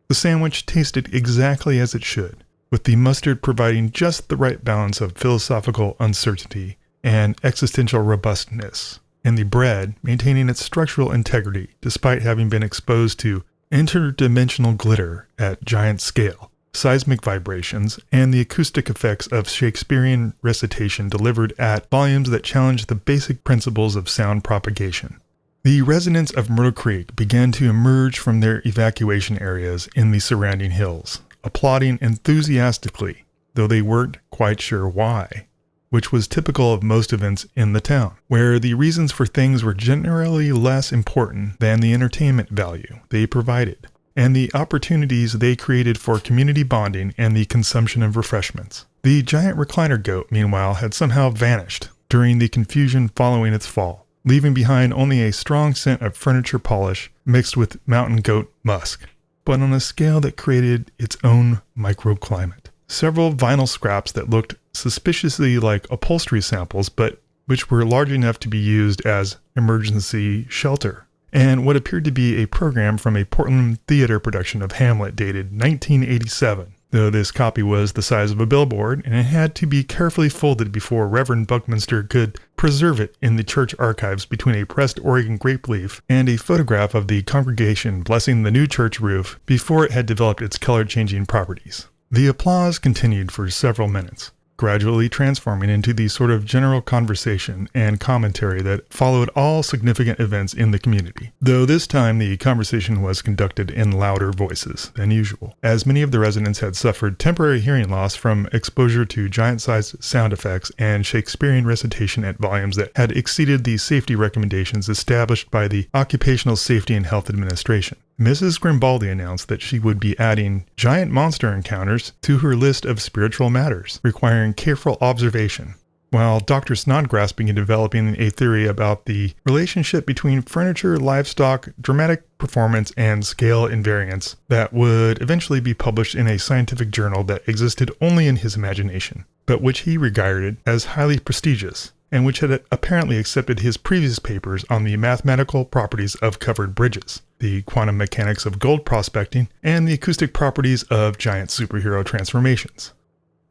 The sandwich tasted exactly as it should, with the mustard providing just the right balance of philosophical uncertainty and existential robustness, and the bread maintaining its structural integrity despite having been exposed to interdimensional glitter at giant scale, seismic vibrations, and the acoustic effects of Shakespearean recitation delivered at volumes that challenged the basic principles of sound propagation. The residents of Myrtle Creek began to emerge from their evacuation areas in the surrounding hills, applauding enthusiastically, though they weren't quite sure why, which was typical of most events in the town, where the reasons for things were generally less important than the entertainment value they provided, and the opportunities they created for community bonding and the consumption of refreshments. The giant recliner goat, meanwhile, had somehow vanished during the confusion following its fall, leaving behind only a strong scent of furniture polish mixed with mountain goat musk, but on a scale that created its own microclimate. Several vinyl scraps that looked suspiciously like upholstery samples, but which were large enough to be used as emergency shelter, and what appeared to be a program from a Portland theater production of Hamlet dated 1987, though this copy was the size of a billboard, and it had to be carefully folded before Reverend Buckminster could preserve it in the church archives between a pressed Oregon grape leaf and a photograph of the congregation blessing the new church roof before it had developed its color-changing properties. The applause continued for several minutes, gradually transforming into the sort of general conversation and commentary that followed all significant events in the community. Though this time the conversation was conducted in louder voices than usual, as many of the residents had suffered temporary hearing loss from exposure to giant-sized sound effects and Shakespearean recitation at volumes that had exceeded the safety recommendations established by the Occupational Safety and Health Administration. Mrs. Grimbaldi announced that she would be adding giant monster encounters to her list of spiritual matters, requiring careful observation, while Dr. Snodgrass began developing a theory about the relationship between furniture, livestock, dramatic performance, and scale invariance that would eventually be published in a scientific journal that existed only in his imagination, but which he regarded as highly prestigious, and which had apparently accepted his previous papers on the mathematical properties of covered bridges, the quantum mechanics of gold prospecting, and the acoustic properties of giant superhero transformations.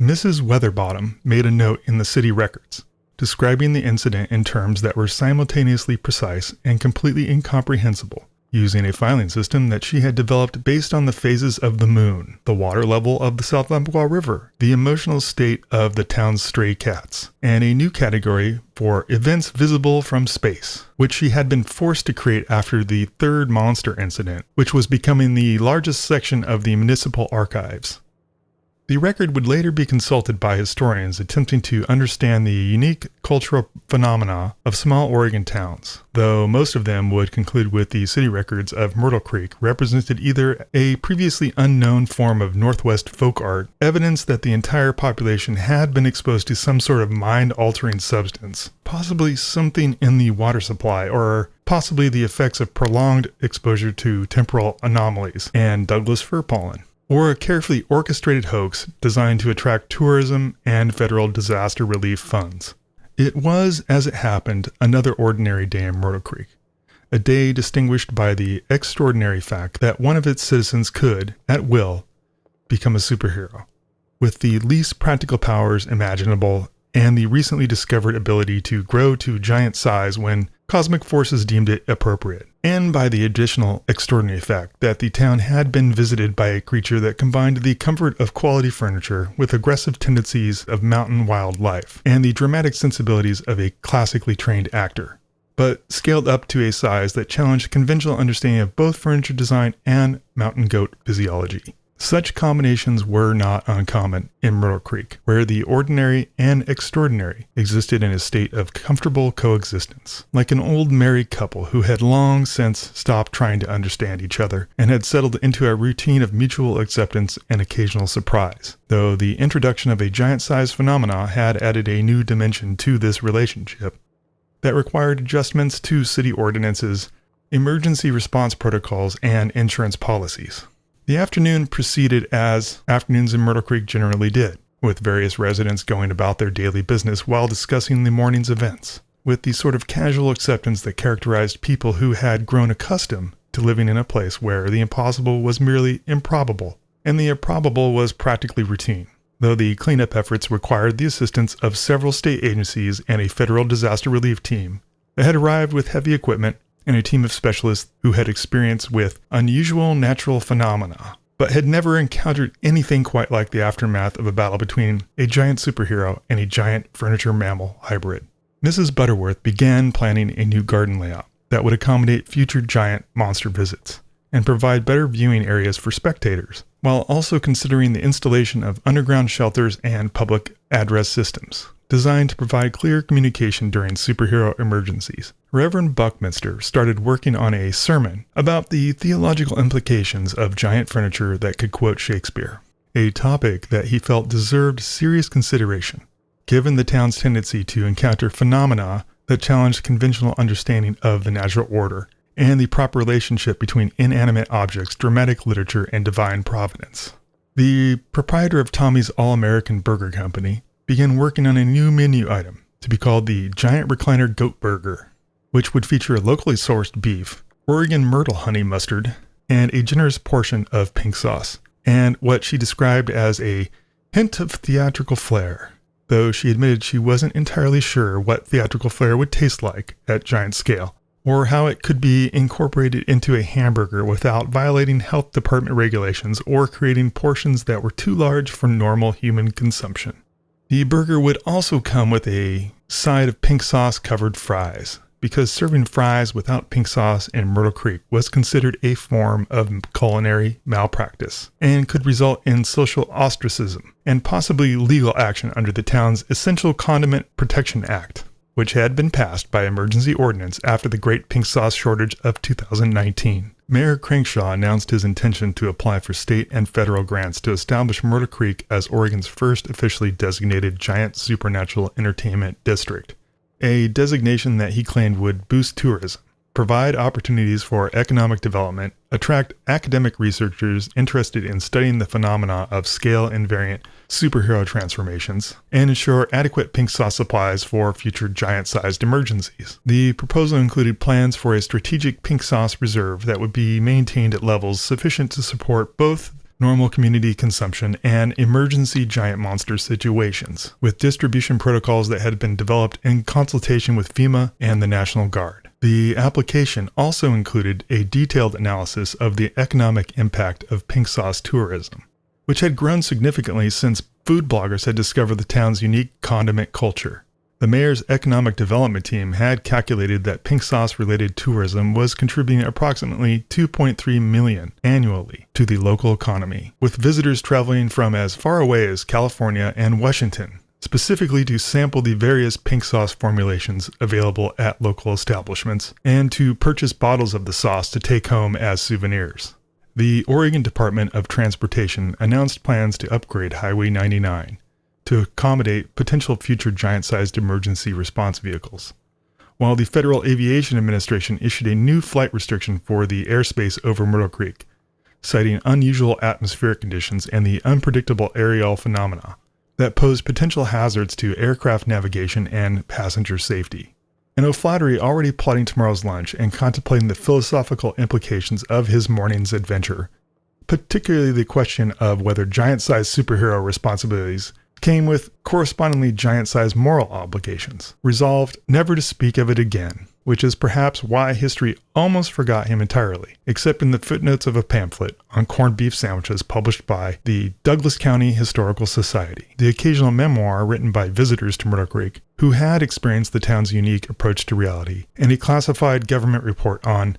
Mrs. Weatherbottom made a note in the city records, describing the incident in terms that were simultaneously precise and completely incomprehensible, using a filing system that she had developed based on the phases of the moon, the water level of the South Umpqua River, the emotional state of the town's stray cats, and a new category for events visible from space, which she had been forced to create after the third monster incident, which was becoming the largest section of the municipal archives. The record would later be consulted by historians attempting to understand the unique cultural phenomena of small Oregon towns, though most of them would conclude with the city records of Myrtle Creek represented either a previously unknown form of Northwest folk art, evidence that the entire population had been exposed to some sort of mind-altering substance, possibly something in the water supply, or possibly the effects of prolonged exposure to temporal anomalies and Douglas fir pollen, or a carefully orchestrated hoax designed to attract tourism and federal disaster relief funds. It was, as it happened, another ordinary day in Myrtle Creek, a day distinguished by the extraordinary fact that one of its citizens could, at will, become a superhero, with the least practical powers imaginable and the recently discovered ability to grow to giant size when cosmic forces deemed it appropriate, and by the additional extraordinary fact that the town had been visited by a creature that combined the comfort of quality furniture with aggressive tendencies of mountain wildlife and the dramatic sensibilities of a classically trained actor, but scaled up to a size that challenged conventional understanding of both furniture design and mountain goat physiology. Such combinations were not uncommon in Myrtle Creek, where the ordinary and extraordinary existed in a state of comfortable coexistence, like an old married couple who had long since stopped trying to understand each other and had settled into a routine of mutual acceptance and occasional surprise, though the introduction of a giant-sized phenomena had added a new dimension to this relationship that required adjustments to city ordinances, emergency response protocols, and insurance policies. The afternoon proceeded as afternoons in Myrtle Creek generally did, with various residents going about their daily business while discussing the morning's events, with the sort of casual acceptance that characterized people who had grown accustomed to living in a place where the impossible was merely improbable, and the improbable was practically routine, though the cleanup efforts required the assistance of several state agencies and a federal disaster relief team that had arrived with heavy equipment and a team of specialists who had experience with unusual natural phenomena, but had never encountered anything quite like the aftermath of a battle between a giant superhero and a giant furniture-mammal hybrid. Mrs. Butterworth began planning a new garden layout that would accommodate future giant monster visits and provide better viewing areas for spectators, while also considering the installation of underground shelters and public address systems designed to provide clear communication during superhero emergencies. Reverend Buckminster started working on a sermon about the theological implications of giant furniture that could quote Shakespeare, a topic that he felt deserved serious consideration, given the town's tendency to encounter phenomena that challenged conventional understanding of the natural order and the proper relationship between inanimate objects, dramatic literature, and divine providence. The proprietor of Tommy's All-American Burger Company began working on a new menu item to be called the Giant Recliner-Goat Burger, which would feature locally sourced beef, Oregon myrtle honey mustard, and a generous portion of pink sauce, and what she described as a hint of theatrical flair, though she admitted she wasn't entirely sure what theatrical flair would taste like at giant scale, or how it could be incorporated into a hamburger without violating health department regulations or creating portions that were too large for normal human consumption. The burger would also come with a side of pink sauce covered fries, because serving fries without pink sauce in Myrtle Creek was considered a form of culinary malpractice and could result in social ostracism and possibly legal action under the town's Essential Condiment Protection Act, which had been passed by emergency ordinance after the Great Pink Sauce Shortage of 2019. Mayor Crankshaw announced his intention to apply for state and federal grants to establish Myrtle Creek as Oregon's first officially designated giant supernatural entertainment district, a designation that he claimed would boost tourism, provide opportunities for economic development, attract academic researchers interested in studying the phenomena of scale-invariant superhero transformations, and ensure adequate pink sauce supplies for future giant-sized emergencies. The proposal included plans for a strategic pink sauce reserve that would be maintained at levels sufficient to support both normal community consumption and emergency giant monster situations, with distribution protocols that had been developed in consultation with FEMA and the National Guard. The application also included a detailed analysis of the economic impact of pink sauce tourism, which had grown significantly since food bloggers had discovered the town's unique condiment culture. The mayor's economic development team had calculated that pink sauce-related tourism was contributing approximately $2.3 million annually to the local economy, with visitors traveling from as far away as California and Washington, specifically to sample the various pink sauce formulations available at local establishments and to purchase bottles of the sauce to take home as souvenirs. The Oregon Department of Transportation announced plans to upgrade Highway 99 to accommodate potential future giant-sized emergency response vehicles, while the Federal Aviation Administration issued a new flight restriction for the airspace over Myrtle Creek, citing unusual atmospheric conditions and the unpredictable aerial phenomena that pose potential hazards to aircraft navigation and passenger safety. And O'Flaherty, already plotting tomorrow's lunch and contemplating the philosophical implications of his morning's adventure, particularly the question of whether giant-sized superhero responsibilities came with correspondingly giant-sized moral obligations, resolved never to speak of it again, which is perhaps why history almost forgot him entirely, except in the footnotes of a pamphlet on corned beef sandwiches published by the Douglas County Historical Society, the occasional memoir written by visitors to Myrtle Creek who had experienced the town's unique approach to reality, and a classified government report on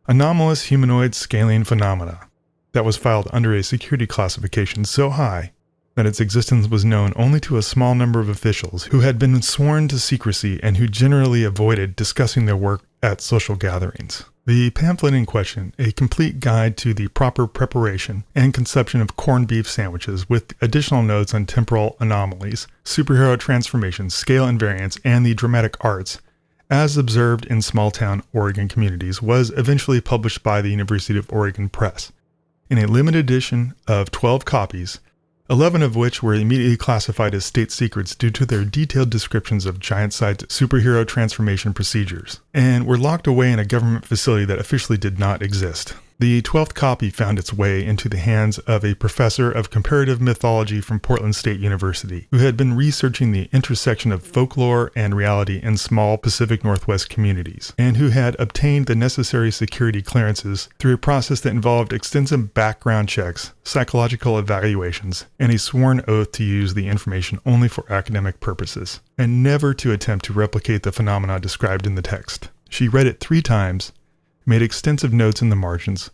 anomalous humanoid scaling phenomena that was filed under a security classification so high that its existence was known only to a small number of officials who had been sworn to secrecy and who generally avoided discussing their work at social gatherings. The pamphlet in question, a complete guide to the proper preparation and consumption of corned beef sandwiches with additional notes on temporal anomalies, superhero transformations, scale invariants, and the dramatic arts, as observed in small-town Oregon communities, was eventually published by the University of Oregon Press in a limited edition of 12 copies, 11 of which were immediately classified as state secrets due to their detailed descriptions of giant-sized superhero transformation procedures, and were locked away in a government facility that officially did not exist. The 12th copy found its way into the hands of a professor of comparative mythology from Portland State University, who had been researching the intersection of folklore and reality in small Pacific Northwest communities, and who had obtained the necessary security clearances through a process that involved extensive background checks, psychological evaluations, and a sworn oath to use the information only for academic purposes, and never to attempt to replicate the phenomena described in the text. She read it 3 times, made extensive notes in the margins,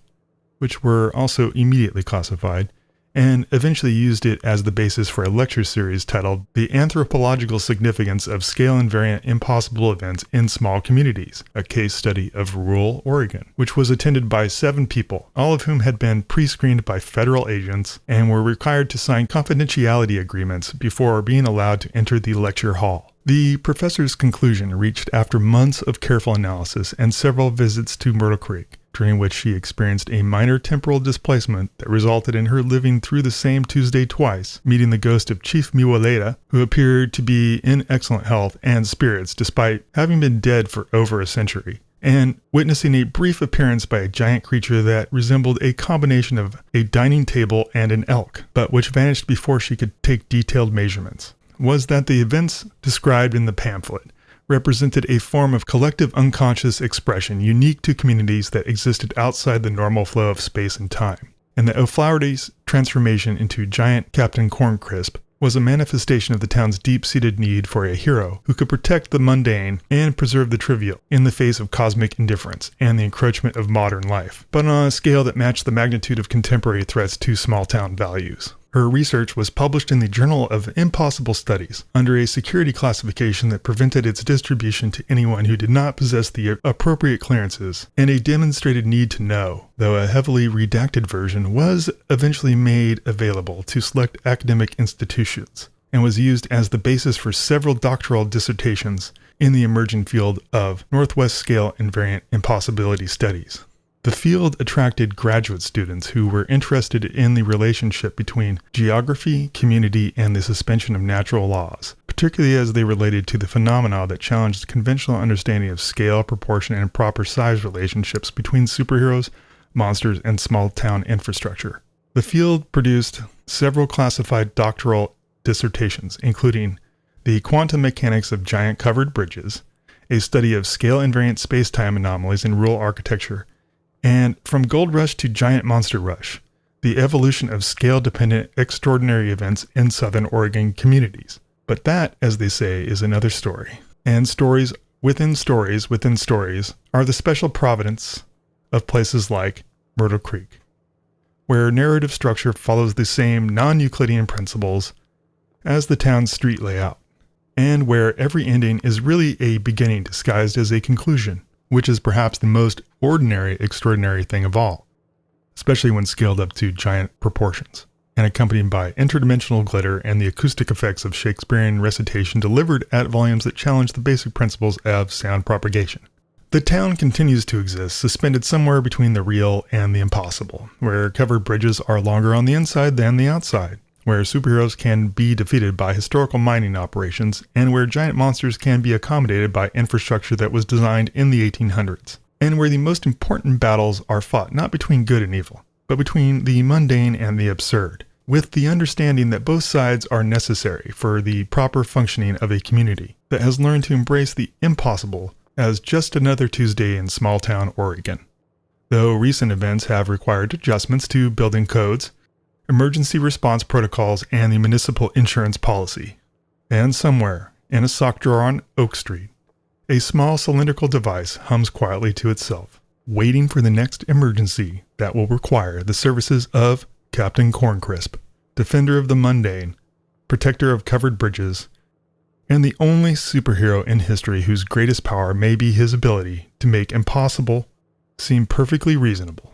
which were also immediately classified, and eventually used it as the basis for a lecture series titled The Anthropological Significance of Scale-Invariant Impossible Events in Small Communities, a case study of rural Oregon, which was attended by 7 people, all of whom had been pre-screened by federal agents and were required to sign confidentiality agreements before being allowed to enter the lecture hall. The professor's conclusion reached after months of careful analysis and several visits to Myrtle Creek, during which she experienced a minor temporal displacement that resulted in her living through the same Tuesday twice, meeting the ghost of Chief Miwaleda, who appeared to be in excellent health and spirits despite having been dead for over a century, and witnessing a brief appearance by a giant creature that resembled a combination of a dining table and an elk, but which vanished before she could take detailed measurements. Was that the events described in the pamphlet represented a form of collective unconscious expression unique to communities that existed outside the normal flow of space and time, and that O'Flaherty's transformation into giant Captain Corncrisp was a manifestation of the town's deep-seated need for a hero who could protect the mundane and preserve the trivial in the face of cosmic indifference and the encroachment of modern life, but on a scale that matched the magnitude of contemporary threats to small-town values. Her research was published in the Journal of Impossible Studies under a security classification that prevented its distribution to anyone who did not possess the appropriate clearances, and a demonstrated need to know, though a heavily redacted version was eventually made available to select academic institutions, and was used as the basis for several doctoral dissertations in the emerging field of Northwest Scale Invariant Impossibility Studies. The field attracted graduate students who were interested in the relationship between geography, community, and the suspension of natural laws, particularly as they related to the phenomena that challenged conventional understanding of scale, proportion, and proper size relationships between superheroes, monsters, and small-town infrastructure. The field produced several classified doctoral dissertations, including the quantum mechanics of giant covered bridges, a study of scale-invariant space-time anomalies in rural architecture, and From Gold Rush to Giant Monster Rush, the evolution of scale-dependent extraordinary events in Southern Oregon communities. But that, as they say, is another story. And stories within stories within stories are the special providence of places like Myrtle Creek, where narrative structure follows the same non-Euclidean principles as the town's street layout, and where every ending is really a beginning disguised as a conclusion, which is perhaps the most ordinary, extraordinary thing of all, especially when scaled up to giant proportions, and accompanied by interdimensional glitter and the acoustic effects of Shakespearean recitation delivered at volumes that challenge the basic principles of sound propagation. The town continues to exist, suspended somewhere between the real and the impossible, where covered bridges are longer on the inside than the outside, where superheroes can be defeated by historical mining operations, and where giant monsters can be accommodated by infrastructure that was designed in the 1800s, and where the most important battles are fought not between good and evil, but between the mundane and the absurd, with the understanding that both sides are necessary for the proper functioning of a community that has learned to embrace the impossible as just another Tuesday in small-town Oregon. Though recent events have required adjustments to building codes, emergency response protocols, and the municipal insurance policy. And somewhere, in a sock drawer on Oak Street, a small cylindrical device hums quietly to itself, waiting for the next emergency that will require the services of Captain Corncrisp, defender of the mundane, protector of covered bridges, and the only superhero in history whose greatest power may be his ability to make impossible seem perfectly reasonable,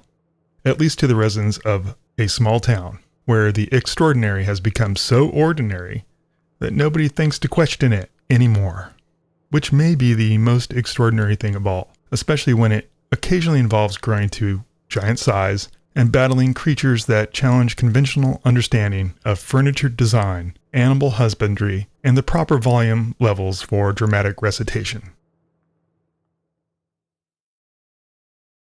at least to the residents of a small town where the extraordinary has become so ordinary that nobody thinks to question it anymore, which may be the most extraordinary thing of all, especially when it occasionally involves growing to giant size and battling creatures that challenge conventional understanding of furniture design, animal husbandry, and the proper volume levels for dramatic recitation.